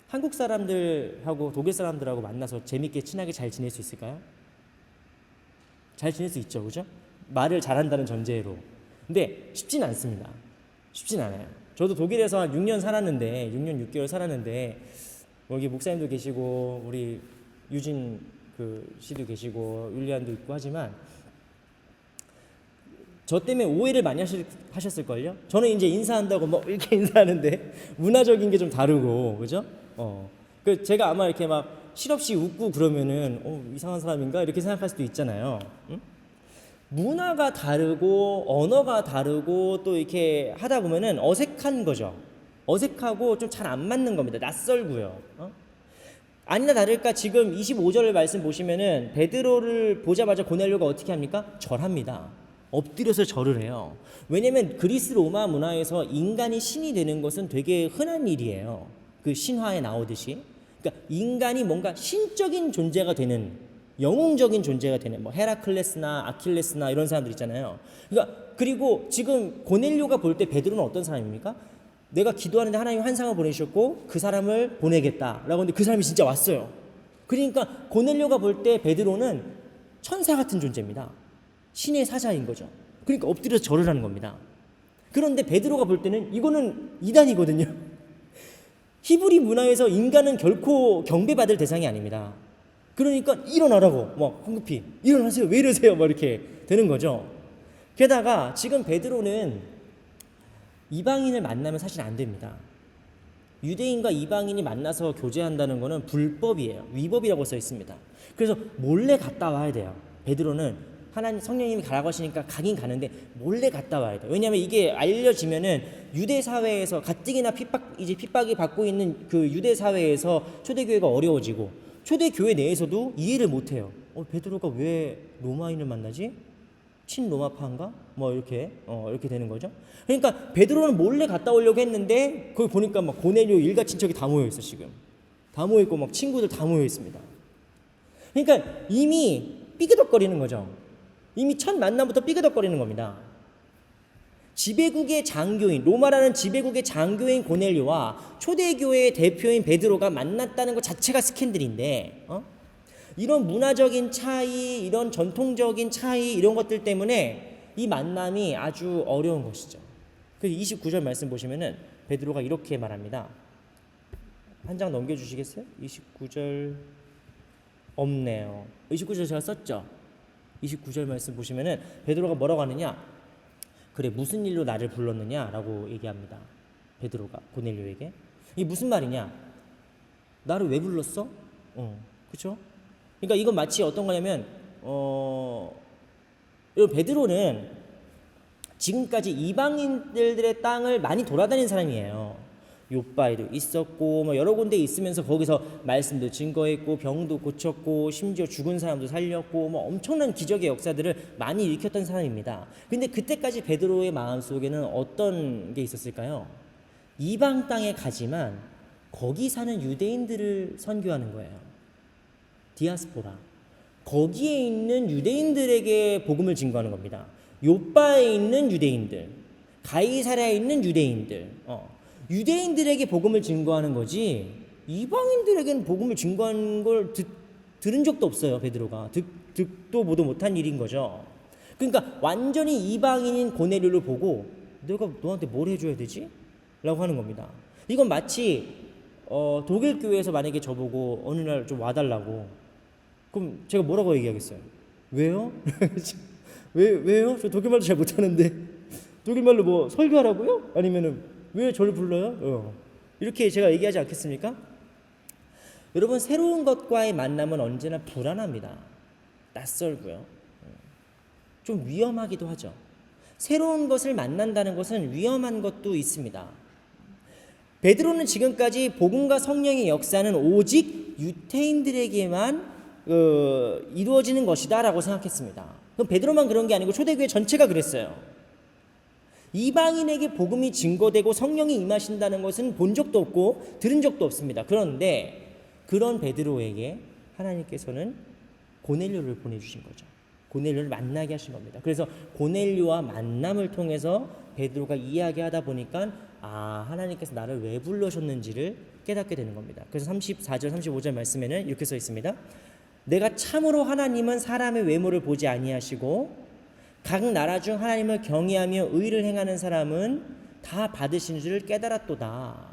한국 사람들하고 독일 사람들하고 만나서 재밌게 친하게 잘 지낼 수 있을까요? 잘 지낼 수 있죠, 그죠? 말을 잘한다는 전제로. 근데 쉽진 않습니다. 쉽진 않아요. 저도 독일에서 한 6년 6개월 살았는데 여기 목사님도 계시고 우리 유진 씨도 계시고 율리안도 있고 하지만 저 때문에 오해를 많이 하셨을걸요? 저는 이제 인사한다고 뭐 이렇게 인사하는데 문화적인 게 좀 다르고, 그죠? 제가 아마 이렇게 막 실없이 웃고 그러면은 이상한 사람인가? 이렇게 생각할 수도 있잖아요. 응? 문화가 다르고 언어가 다르고 또 이렇게 하다 보면은 어색한 거죠. 어색하고 좀 잘 안 맞는 겁니다. 낯설고요. 아니나 다를까 지금 25절 말씀 보시면은 베드로를 보자마자 고넬료가 어떻게 합니까? 절합니다. 엎드려서 절을 해요. 왜냐면 그리스 로마 문화에서 인간이 신이 되는 것은 되게 흔한 일이에요. 그 신화에 나오듯이. 그러니까 인간이 뭔가 신적인 존재가 되는, 영웅적인 존재가 되는, 뭐 헤라클레스나 아킬레스나 이런 사람들 있잖아요. 그러니까 그리고 지금 고넬료가 볼 때 베드로는 어떤 사람입니까? 내가 기도하는데 하나님 환상을 보내셨고 그 사람을 보내겠다라고 하는데 그 사람이 진짜 왔어요. 그러니까 고넬료가 볼 때 베드로는 천사 같은 존재입니다. 신의 사자인 거죠. 그러니까 엎드려서 절을 하는 겁니다. 그런데 베드로가 볼 때는 이거는 이단이거든요. 히브리 문화에서 인간은 결코 경배받을 대상이 아닙니다. 그러니까 일어나라고 막 황급히 일어나세요. 왜 이러세요? 막 이렇게 되는 거죠. 게다가 지금 베드로는 이방인을 만나면 사실 안 됩니다. 유대인과 이방인이 만나서 교제한다는 것은 불법이에요. 위법이라고 써 있습니다. 그래서 몰래 갔다 와야 돼요. 베드로는 하나님 성령님이 가라고 하시니까 가긴 가는데 몰래 갔다 와야 돼요. 왜냐하면 이게 알려지면은 유대 사회에서 가뜩이나 핍박이 받고 있는 그 유대 사회에서 초대교회가 어려워지고 초대교회 내에서도 이해를 못해요. 베드로가 왜 로마인을 만나지? 친로마파인가? 뭐 이렇게 되는 거죠. 그러니까 베드로는 몰래 갔다 오려고 했는데 거기 보니까 막 고넬료 일가 친척이 다 모여 있어 지금. 다 모여 있고 막 친구들 다 모여 있습니다. 그러니까 이미 삐그덕거리는 거죠. 이미 첫 만남부터 삐그덕거리는 겁니다. 지배국의 장교인, 로마라는 지배국의 장교인 고넬료와 초대교회의 대표인 베드로가 만났다는 것 자체가 스캔들인데 이런 문화적인 차이, 이런 전통적인 차이 이런 것들 때문에 이 만남이 아주 어려운 것이죠. 그래서 29절 말씀 보시면은 베드로가 이렇게 말합니다. 한 장 넘겨주시겠어요? 29절 없네요. 29절 제가 썼죠? 29절 말씀 보시면은 베드로가 뭐라고 하느냐? 그래, 무슨 일로 나를 불렀느냐라고 얘기합니다. 베드로가 고넬료에게. 이게 무슨 말이냐? 나를 왜 불렀어? 그렇죠? 그러니까 이건 마치 어떤 거냐면 베드로는 지금까지 이방인들의 땅을 많이 돌아다닌 사람이에요. 요바에도 있었고 뭐 여러 군데 있으면서 거기서 말씀도 증거했고 병도 고쳤고 심지어 죽은 사람도 살렸고 뭐 엄청난 기적의 역사들을 많이 일으켰던 사람입니다. 근데 그때까지 베드로의 마음속에는 어떤 게 있었을까요? 이방 땅에 가지만 거기 사는 유대인들을 선교하는 거예요. 디아스포라. 거기에 있는 유대인들에게 복음을 증거하는 겁니다. 요바에 있는 유대인들, 가이사랴에 있는 유대인들, 유대인들에게 복음을 증거하는 거지 이방인들에게는 복음을 증거하는 걸 들은 적도 없어요. 베드로가 듣도 보도 못한 일인 거죠. 그러니까 완전히 이방인인 고넬료를 보고 내가 너한테 뭘 해줘야 되지? 라고 하는 겁니다. 이건 마치 독일 교회에서 만약에 저보고 어느 날 좀 와달라고 그럼 제가 뭐라고 얘기하겠어요? 왜요? 왜요? 저 독일말도 잘 못하는데 독일말로 뭐 설교하라고요? 아니면은 왜 저를 불러요? 이렇게 제가 얘기하지 않겠습니까? 여러분, 새로운 것과의 만남은 언제나 불안합니다. 낯설고요. 좀 위험하기도 하죠. 새로운 것을 만난다는 것은 위험한 것도 있습니다. 베드로는 지금까지 복음과 성령의 역사는 오직 유대인들에게만 이루어지는 것이다 라고 생각했습니다. 그럼 베드로만 그런 게 아니고 초대교회 전체가 그랬어요. 이방인에게 복음이 증거되고 성령이 임하신다는 것은 본 적도 없고 들은 적도 없습니다. 그런데 그런 베드로에게 하나님께서는 고넬료를 보내주신 거죠. 고넬료를 만나게 하신 겁니다. 그래서 고넬료와 만남을 통해서 베드로가 이야기하다 보니까 하나님께서 나를 왜 불러셨는지를 깨닫게 되는 겁니다. 그래서 34절 35절 말씀에는 이렇게 써 있습니다. 내가 참으로 하나님은 사람의 외모를 보지 아니하시고 각 나라 중 하나님을 경외하며 의를 행하는 사람은 다 받으신 줄을 깨달았도다.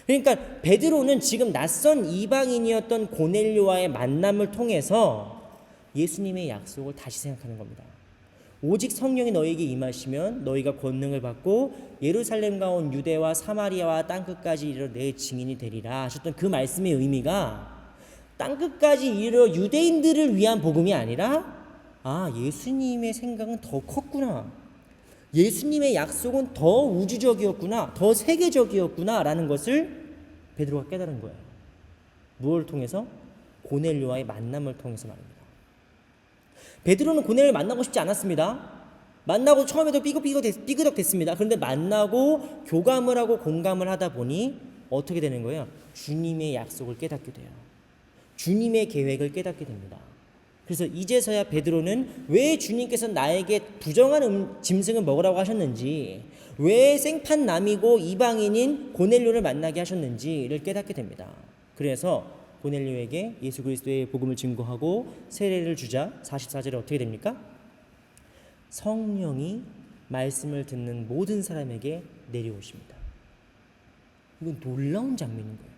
그러니까 베드로는 지금 낯선 이방인이었던 고넬료와의 만남을 통해서 예수님의 약속을 다시 생각하는 겁니다. 오직 성령이 너희에게 임하시면 너희가 권능을 받고 예루살렘과 온 유대와 사마리아와 땅끝까지 이르러 내 증인이 되리라 하셨던 그 말씀의 의미가 땅끝까지 이르러 유대인들을 위한 복음이 아니라 예수님의 생각은 더 컸구나. 예수님의 약속은 더 우주적이었구나. 더 세계적이었구나. 라는 것을 베드로가 깨달은 거예요. 무엇을 통해서? 고넬료와의 만남을 통해서 말입니다. 베드로는 고넬료를 만나고 싶지 않았습니다. 만나고 처음에도 삐그덕 됐습니다. 그런데 만나고 교감을 하고 공감을 하다 보니 어떻게 되는 거예요? 주님의 약속을 깨닫게 돼요. 주님의 계획을 깨닫게 됩니다. 그래서 이제서야 베드로는 왜 주님께서 나에게 부정한 짐승을 먹으라고 하셨는지, 왜 생판남이고 이방인인 고넬료를 만나게 하셨는지를 깨닫게 됩니다. 그래서 고넬료에게 예수 그리스도의 복음을 증거하고 세례를 주자 44절에 어떻게 됩니까? 성령이 말씀을 듣는 모든 사람에게 내려오십니다. 이건 놀라운 장면인 거예요.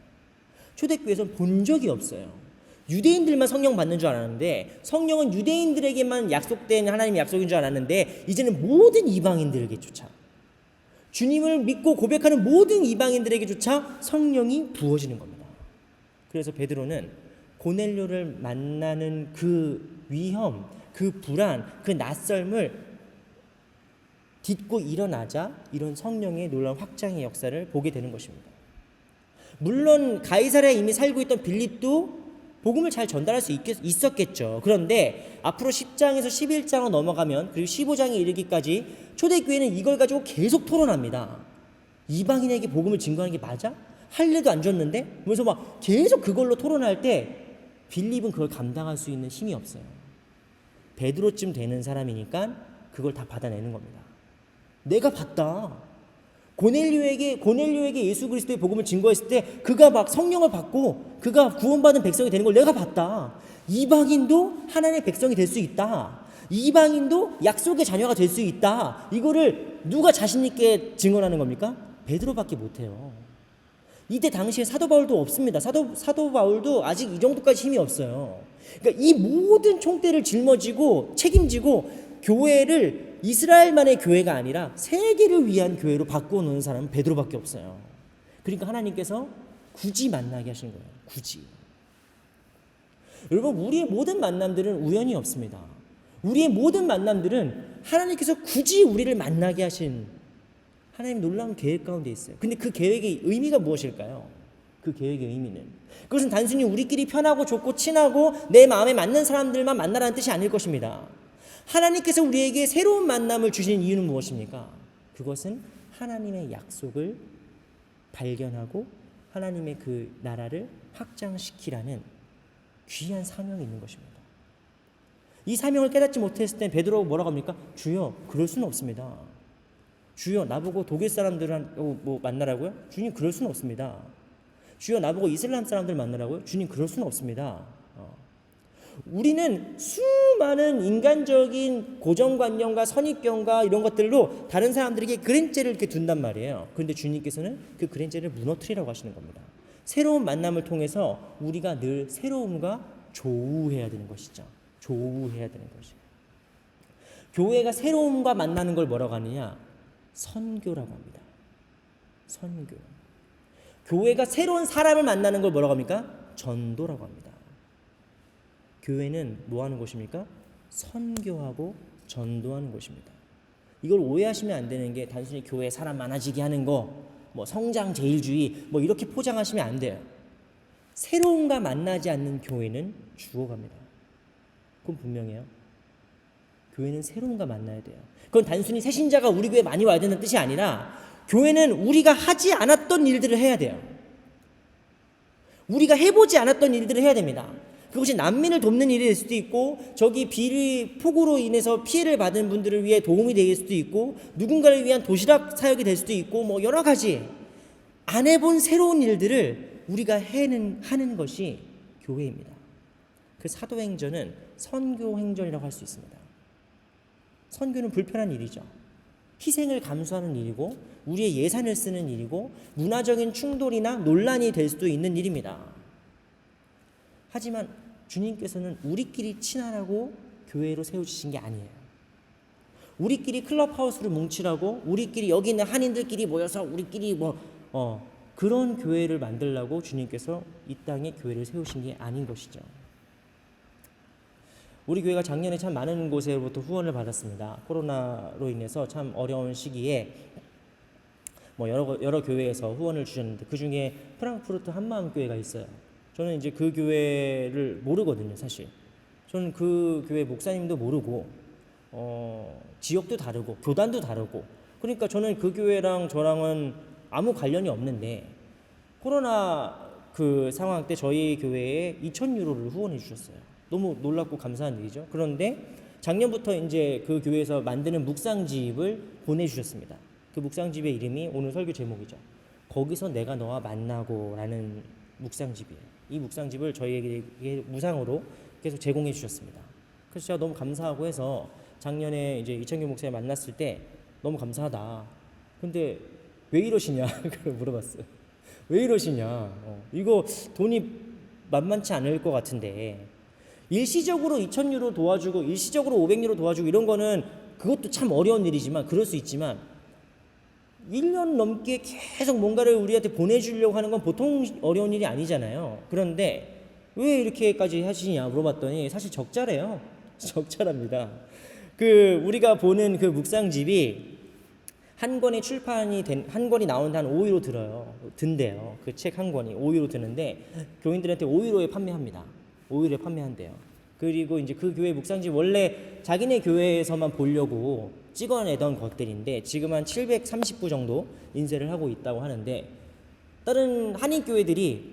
초대교회에서는 본 적이 없어요. 유대인들만 성령 받는 줄 알았는데, 성령은 유대인들에게만 약속된 하나님의 약속인 줄 알았는데, 이제는 모든 이방인들에게조차, 주님을 믿고 고백하는 모든 이방인들에게조차 성령이 부어지는 겁니다. 그래서 베드로는 고넬료를 만나는 그 위험, 그 불안, 그 낯설음을 딛고 일어나자 이런 성령의 놀라운 확장의 역사를 보게 되는 것입니다. 물론 가이사랴에 이미 살고 있던 빌립도 복음을 잘 전달할 수 있었겠죠. 그런데 앞으로 10장에서 11장으로 넘어가면, 그리고 15장에 이르기까지 초대교회는 이걸 가지고 계속 토론합니다. 이방인에게 복음을 증거하는 게 맞아? 할례도 안 줬는데? 그래서 막 계속 그걸로 토론할 때 빌립은 그걸 감당할 수 있는 힘이 없어요. 베드로쯤 되는 사람이니까 그걸 다 받아내는 겁니다. 내가 봤다. 고넬료에게 예수 그리스도의 복음을 증거했을 때 그가 막 성령을 받고 그가 구원받은 백성이 되는 걸 내가 봤다. 이방인도 하나님의 백성이 될 수 있다. 이방인도 약속의 자녀가 될 수 있다. 이거를 누가 자신 있게 증언하는 겁니까? 베드로밖에 못해요. 이때 당시에 사도 바울도 없습니다. 사도 바울도 아직 이 정도까지 힘이 없어요. 그러니까 이 모든 총대를 짊어지고 책임지고 교회를 이스라엘만의 교회가 아니라 세계를 위한 교회로 바꾸어 놓은 사람은 베드로밖에 없어요. 그러니까 하나님께서 굳이 만나게 하신 거예요. 굳이. 여러분, 우리의 모든 만남들은 우연이 없습니다. 우리의 모든 만남들은 하나님께서 굳이 우리를 만나게 하신 하나님 놀라운 계획 가운데 있어요. 근데 그 계획의 의미가 무엇일까요? 그 계획의 의미는 그것은 단순히 우리끼리 편하고 좋고 친하고 내 마음에 맞는 사람들만 만나라는 뜻이 아닐 것입니다. 하나님께서 우리에게 새로운 만남을 주신 이유는 무엇입니까? 그것은 하나님의 약속을 발견하고 하나님의 그 나라를 확장시키라는 귀한 사명이 있는 것입니다. 이 사명을 깨닫지 못했을 때 베드로가 뭐라고 합니까? 주여, 그럴 수는 없습니다. 주여, 나보고 독일 사람들하고 뭐 만나라고요? 주님, 그럴 수는 없습니다. 주여, 나보고 이슬람 사람들 만나라고요? 주님, 그럴 수는 없습니다. 우리는 수많은 인간적인 고정관념과 선입견과 이런 것들로 다른 사람들에게 그랜죄를 이렇게 둔단 말이에요. 그런데 주님께서는 그 그랜죄를 무너뜨리라고 하시는 겁니다. 새로운 만남을 통해서 우리가 늘 새로움과 조우해야 되는 것이죠. 조우해야 되는 것이죠. 교회가 새로움과 만나는 걸 뭐라고 하느냐? 선교라고 합니다. 선교. 교회가 새로운 사람을 만나는 걸 뭐라고 합니까? 전도라고 합니다. 교회는 뭐 하는 곳입니까? 선교하고 전도하는 곳입니다. 이걸 오해하시면 안 되는 게 단순히 교회에 사람 많아지게 하는 거, 뭐 성장 제일주의 뭐 이렇게 포장하시면 안 돼요. 새로움과 만나지 않는 교회는 죽어갑니다. 그건 분명해요. 교회는 새로움과 만나야 돼요. 그건 단순히 새신자가 우리 교회에 많이 와야 되는 뜻이 아니라 교회는 우리가 하지 않았던 일들을 해야 돼요. 우리가 해보지 않았던 일들을 해야 됩니다. 그것이 난민을 돕는 일이 될 수도 있고, 저기 비리 폭우로 인해서 피해를 받은 분들을 위해 도움이 될 수도 있고, 누군가를 위한 도시락 사역이 될 수도 있고, 뭐 여러 가지 안 해본 새로운 일들을 우리가 하는 것이 교회입니다. 그 사도행전은 선교행전이라고 할 수 있습니다. 선교는 불편한 일이죠. 희생을 감수하는 일이고, 우리의 예산을 쓰는 일이고, 문화적인 충돌이나 논란이 될 수도 있는 일입니다. 하지만 주님께서는 우리끼리 친하라고 교회로 세우신 게 아니에요. 우리끼리 클럽하우스를 뭉치라고, 우리끼리 여기 있는 한인들끼리 모여서 우리끼리 그런 교회를 만들라고 주님께서 이 땅에 교회를 세우신 게 아닌 것이죠. 우리 교회가 작년에 참 많은 곳에로부터 후원을 받았습니다. 코로나로 인해서 참 어려운 시기에 뭐 여러 교회에서 후원을 주셨는데, 그 중에 프랑크푸르트 한마음교회가 있어요. 저는 이제 그 교회를 모르거든요, 사실. 저는 그 교회 목사님도 모르고, 지역도 다르고, 교단도 다르고, 그러니까 저는 그 교회랑 저랑은 아무 관련이 없는데, 코로나 그 상황 때 저희 교회에 2,000유로를 후원해 주셨어요. 너무 놀랍고 감사한 일이죠. 그런데 작년부터 이제 그 교회에서 만드는 묵상집을 보내주셨습니다. 그 묵상집의 이름이 오늘 설교 제목이죠. 거기서 내가 너와 만나고라는 묵상집이에요. 이 묵상집을 저희에게 무상으로 계속 제공해 주셨습니다. 그래서 제가 너무 감사하고 해서 작년에 이제 이창규 목사님 만났을 때 너무 감사하다. 근데 왜 이러시냐? 그걸 물어봤어요. 왜 이러시냐? 이거 돈이 만만치 않을 것 같은데, 일시적으로 2,000유로 도와주고 일시적으로 500유로 도와주고 이런 거는 그것도 참 어려운 일이지만, 그럴 수 있지만 1년 넘게 계속 뭔가를 우리한테 보내주려고 하는 건 보통 어려운 일이 아니잖아요. 그런데 왜 이렇게까지 하시냐 물어봤더니 사실 적자래요. 적자랍니다. 우리가 보는 그 묵상집이 한 권의 출판이 한 권이 나오는데 한 5유로 든대요. 그 책 한 권이 5유로 드는데 교인들한테 5유로에 판매합니다. 5유로에 판매한대요. 그리고 이제 그 교회 묵상집 원래 자기네 교회에서만 보려고 찍어내던 것들인데 지금 한 730부 정도 인쇄를 하고 있다고 하는데, 다른 한인 교회들이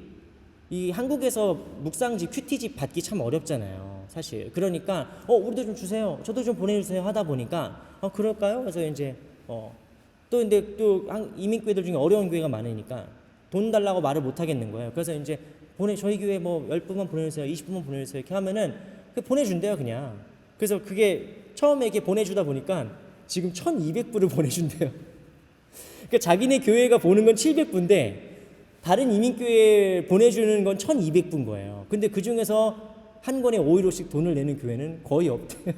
이 한국에서 묵상집 큐티집 받기 참 어렵잖아요, 사실. 그러니까 우리도 좀 주세요, 저도 좀 보내주세요 하다 보니까 그럴까요? 그래서 이제 근데 또 이민교회들 중에 어려운 교회가 많으니까 돈 달라고 말을 못 하겠는 거예요. 그래서 이제 저희 교회 뭐 10분만 보내주세요, 20분만 보내주세요 이렇게 하면은 보내준대요, 그냥. 그래서 그게 처음에 이렇게 보내주다 보니까 지금 1,200부를 보내준대요. 그러니까 자기네 교회가 보는 건 700부인데 다른 이민교회에 보내주는 건 1,200부인 거예요. 근데 그 중에서 한 권에 5유로씩 돈을 내는 교회는 거의 없대요.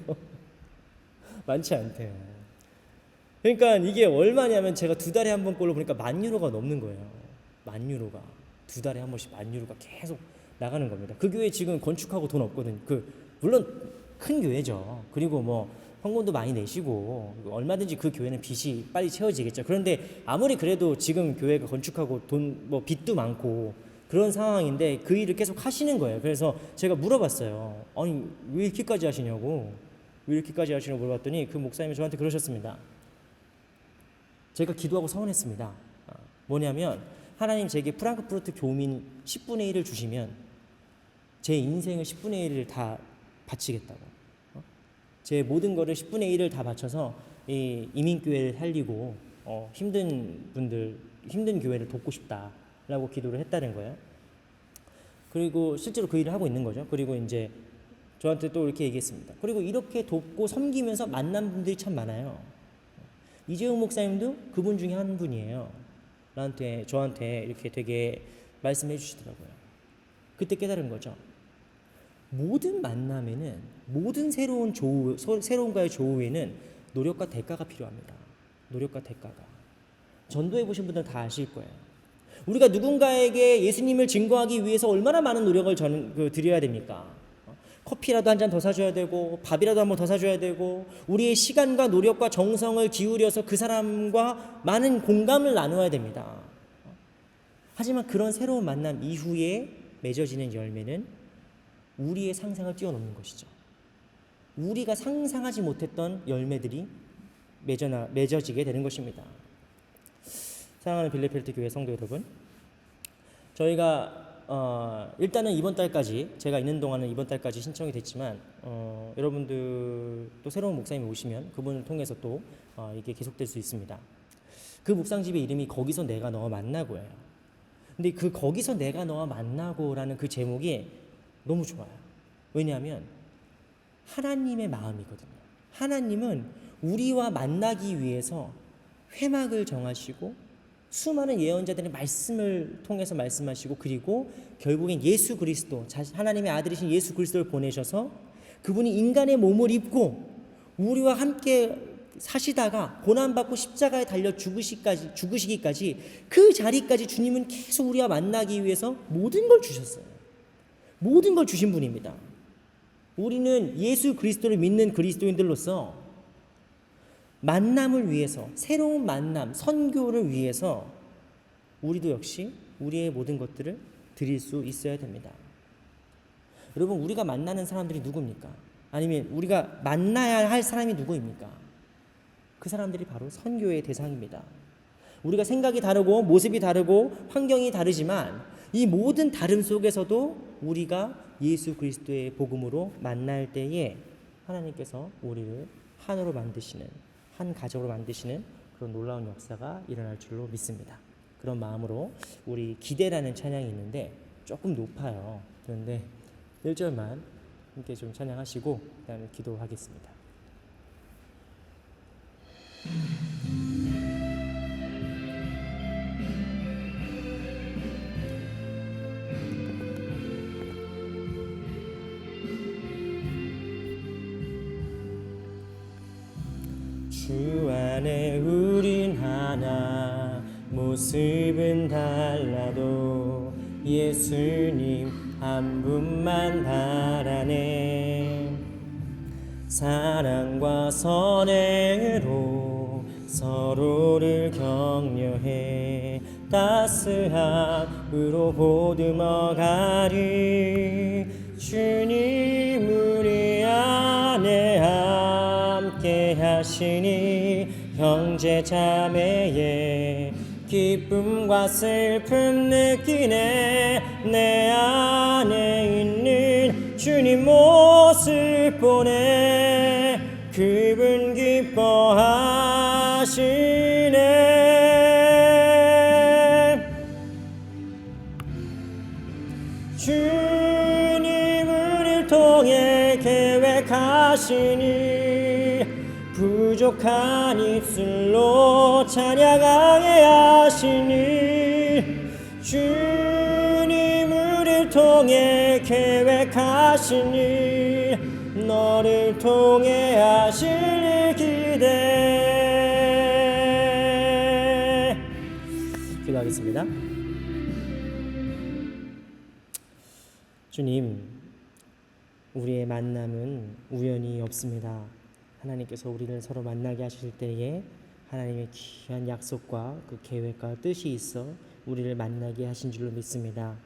많지 않대요. 그러니까 이게 얼마냐면 제가 2달에 한 번꼴로 보니까 10,000유로가 넘는 거예요. 10,000유로가 2달에 한 번씩 10,000유로가 계속 나가는 겁니다. 그 교회 지금 건축하고 돈 없거든. 물론 큰 교회죠. 그리고 뭐 헌금도 많이 내시고 얼마든지 그 교회는 빚이 빨리 채워지겠죠. 그런데 아무리 그래도 지금 교회가 건축하고 돈 뭐 빚도 많고 그런 상황인데 그 일을 계속 하시는 거예요. 그래서 제가 물어봤어요. 아니 왜 이렇게까지 하시냐고, 왜 이렇게까지 하시냐고 물어봤더니 그 목사님이 저한테 그러셨습니다. 제가 기도하고 서원했습니다. 뭐냐면 하나님 제게 프랑크푸르트 교민 10분의 1을 주시면 제 인생을 10분의 1을 다 바치겠다고. 제 모든 거를 10분의 1을 다 바쳐서 이 이민교회를 살리고 힘든 분들, 힘든 교회를 돕고 싶다라고 기도를 했다는 거예요. 그리고 실제로 그 일을 하고 있는 거죠. 그리고 이제 저한테 또 이렇게 얘기했습니다. 그리고 이렇게 돕고 섬기면서 만난 분들이 참 많아요. 이재용 목사님도 그분 중에 한 분이에요. 저한테 이렇게 되게 말씀해 주시더라고요. 그때 깨달은 거죠. 모든 만남에는, 모든 새로운과의 조우에는 노력과 대가가 필요합니다. 노력과 대가가. 전도해 보신 분들은 다 아실 거예요. 우리가 누군가에게 예수님을 증거하기 위해서 얼마나 많은 노력을 드려야 됩니까? 커피라도 한 잔 더 사줘야 되고, 밥이라도 한 번 더 사줘야 되고, 우리의 시간과 노력과 정성을 기울여서 그 사람과 많은 공감을 나누어야 됩니다. 하지만 그런 새로운 만남 이후에 맺어지는 열매는 우리의 상상을 뛰어넘는 것이죠. 우리가 상상하지 못했던 열매들이 맺어지게 되는 것입니다. 사랑하는 빌레펠트 교회 성도 여러분, 저희가 일단은 이번 달까지, 제가 있는 동안은 이번 달까지 신청이 됐지만 여러분들 또 새로운 목사님이 오시면 그분을 통해서 또 이게 계속될 수 있습니다. 그 묵상집의 이름이 거기서 내가 너와 만나고예요. 근데 그 거기서 내가 너와 만나고라는 그 제목이 너무 좋아요. 왜냐하면 하나님의 마음이거든요. 하나님은 우리와 만나기 위해서 회막을 정하시고 수많은 예언자들의 말씀을 통해서 말씀하시고, 그리고 결국엔 예수 그리스도, 하나님의 아들이신 예수 그리스도를 보내셔서 그분이 인간의 몸을 입고 우리와 함께 사시다가 고난받고 십자가에 달려 죽으시기까지 그 자리까지 주님은 계속 우리와 만나기 위해서 모든 걸 주셨어요. 모든 걸 주신 분입니다. 우리는 예수 그리스도를 믿는 그리스도인들로서 만남을 위해서, 새로운 만남, 선교를 위해서 우리도 역시 우리의 모든 것들을 드릴 수 있어야 됩니다. 여러분, 우리가 만나는 사람들이 누굽니까? 아니면 우리가 만나야 할 사람이 누구입니까? 그 사람들이 바로 선교의 대상입니다. 우리가 생각이 다르고 모습이 다르고 환경이 다르지만 이 모든 다름 속에서도 우리가 예수 그리스도의 복음으로 만날 때에 하나님께서 우리를 하나로 만드시는, 한 가족으로 만드시는 그런 놀라운 역사가 일어날 줄로 믿습니다. 그런 마음으로 우리 기대라는 찬양이 있는데 조금 높아요. 그런데 1절만 함께 좀 찬양하시고 그다음에 기도하겠습니다. 주 안에 우린 하나, 모습은 달라도 예수님 한 분만 바라네. 사랑과 선행으로 서로를 격려해 따스함으로 보듬어 가리. 주님 우리 안에 함께 하시니 형제 자매의 기쁨과 슬픔 느끼네. 내 안에 있는 주님 모습 보네. 그분 기뻐하시네. 주님 우리를 통해 계획하시니 부족한 입술로 찬양하게 하시니. 주님 우리를 통해 계획하신 일, 너를 통해 하실 일 기대. 기도하겠습니다. 주님, 우리의 만남은 우연이 없습니다. 하나님께서 우리를 서로 만나게 하실 때에 하나님의 귀한 약속과 그 계획과 뜻이 있어 우리를 만나게 하신 줄로 믿습니다.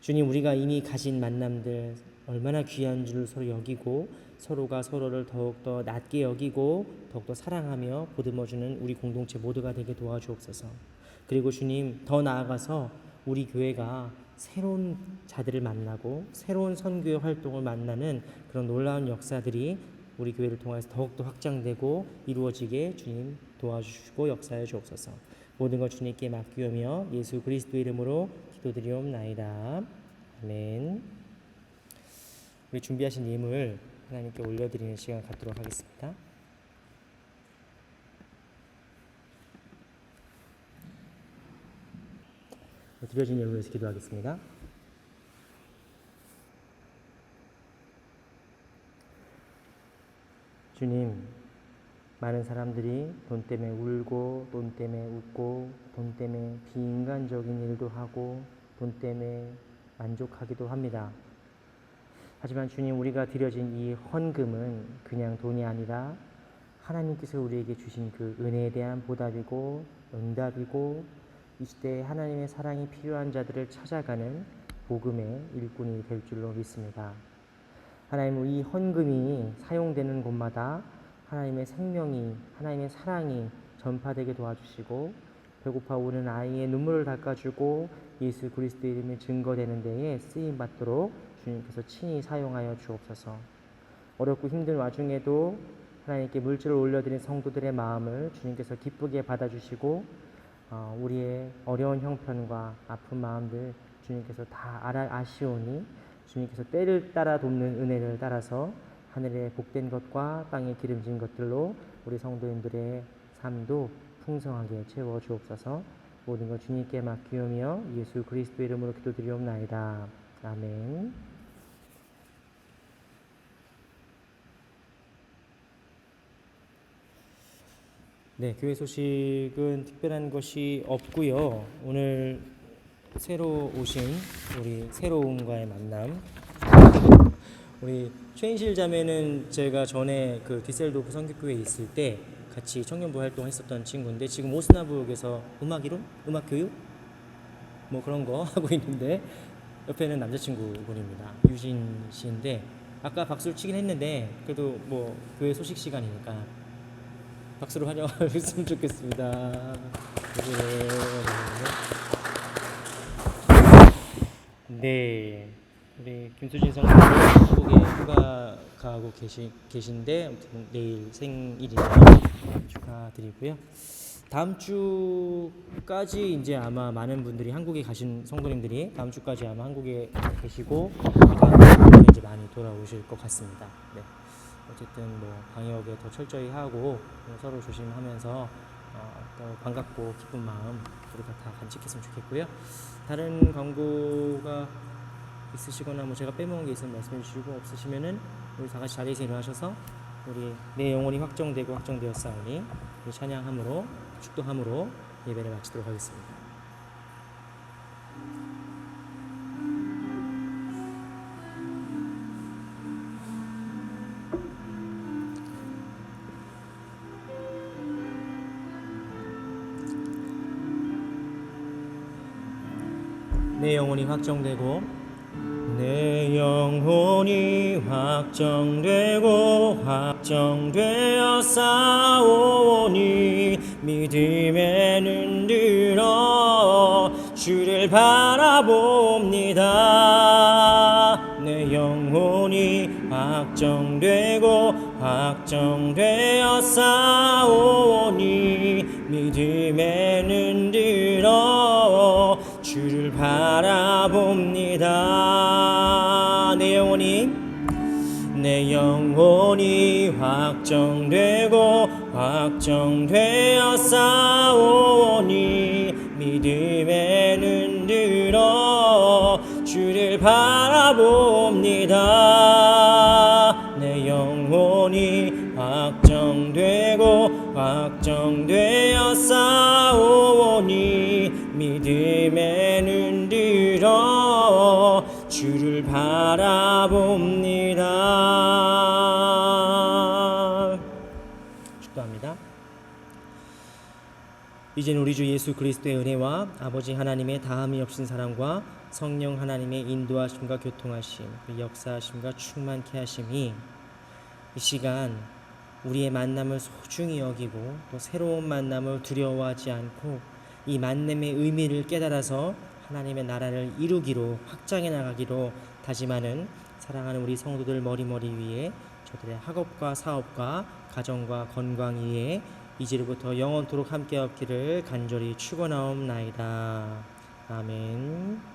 주님, 우리가 이미 가진 만남들 얼마나 귀한 줄 서로 여기고 서로가 서로를 더욱더 낮게 여기고 더욱더 사랑하며 보듬어주는 우리 공동체 모두가 되게 도와주옵소서. 그리고 주님, 더 나아가서 우리 교회가 새로운 자들을 만나고 새로운 선교의 활동을 만나는 그런 놀라운 역사들이 우리 교회를 통해서 더욱더 확장되고 이루어지게 주님 도와주시고 역사해 주옵소서. 모든 것 주님께 맡기오며 예수 그리스도의 이름으로 기도드리옵나이다. 아멘. 우리 준비하신 예물 하나님께 올려드리는 시간 갖도록 하겠습니다. 드려진 예물을 위해서 기도하겠습니다. 주님, 많은 사람들이 돈 때문에 울고 돈 때문에 웃고 돈 때문에 비인간적인 일도 하고 돈 때문에 만족하기도 합니다. 하지만 주님, 우리가 드려진 이 헌금은 그냥 돈이 아니라 하나님께서 우리에게 주신 그 은혜에 대한 보답이고 응답이고 이 시대에 하나님의 사랑이 필요한 자들을 찾아가는 복음의 일꾼이 될 줄로 믿습니다. 하나님, 이 헌금이 사용되는 곳마다 하나님의 생명이, 하나님의 사랑이 전파되게 도와주시고 배고파 오는 아이의 눈물을 닦아주고 예수 그리스도의 이름이 증거되는 데에 쓰임받도록 주님께서 친히 사용하여 주옵소서. 어렵고 힘든 와중에도 하나님께 물질을 올려드린 성도들의 마음을 주님께서 기쁘게 받아주시고 우리의 어려운 형편과 아픈 마음들 주님께서 다 아시오니 주님께서 때를 따라 돕는 은혜를 따라서 하늘의 복된 것과 땅의 기름진 것들로 우리 성도님들의 삶도 풍성하게 채워 주옵소서. 모든 것 주님께 맡기오며 예수 그리스도의 이름으로 기도드리옵나이다. 아멘. 네, 교회 소식은 특별한 것이 없고요. 오늘 새로 오신 우리 새로움과의 만남, 우리 최인실 자매는 제가 전에 그 디셀도프 선교교회에 있을 때 같이 청년부 활동했었던 친구인데 지금 오스나부역에서 음악 교육 뭐 그런 거 하고 있는데 옆에는 남자친구분입니다. 유진 씨인데 아까 박수를 치긴 했는데 그래도 뭐 교회 소식 시간이니까 박수로 환영했으면 좋겠습니다. 네, 우리 김수진 성도님 한국에 휴가 가고 계신데 아무튼 내일 생일이네요. 축하드리고요. 다음 주까지 이제 아마 많은 분들이 한국에 가신 성도님들이 다음 주까지 아마 한국에 계시고 이제 많이 돌아오실 것 같습니다. 네. 어쨌든 뭐 방역에 더 철저히 하고 서로 조심하면서 더 반갑고 기쁜 마음 우리가 다 간직했으면 좋겠고요. 다른 광고가 있으시거나 뭐 제가 빼먹은 게 있으면 말씀해 주시고 없으시면은 우리 다 같이 자리에서 일어나셔서 우리 내 영혼이 확정되고 확정되었사오니 우리 찬양함으로 축도함으로 예배를 마치도록 하겠습니다. 내 영혼이 확정되고 내 영혼이 확정되고 확정되어 싸우니 믿음에 눈들어 주를 바라봅니다. 내 영혼이 확정되고 확정되어 싸우니 믿음에 눈들어 주를 바라봅니다. 내 영혼이 확정되고 확정되어 싸우니 믿음에 눈들어 내 영혼이 확정되어 싸우니 믿음에 눈들어 주를 바라봅니다. 축도합니다. 이제는 우리 주 예수 그리스도의 은혜와 아버지 하나님의 다함이 없인 사랑과 성령 하나님의 인도하심과 교통하심, 그 역사하심과 충만케 하심이 이 시간 우리의 만남을 소중히 여기고 또 새로운 만남을 두려워하지 않고 이 만남의 의미를 깨달아서 하나님의 나라를 이루기로 확장해 나가기로 다짐하는 사랑하는 우리 성도들 머리머리 위에 저들의 학업과 사업과 가정과 건강 위에 이제로부터 영원토록 함께 없기를 간절히 축원하옵나이다. 아멘.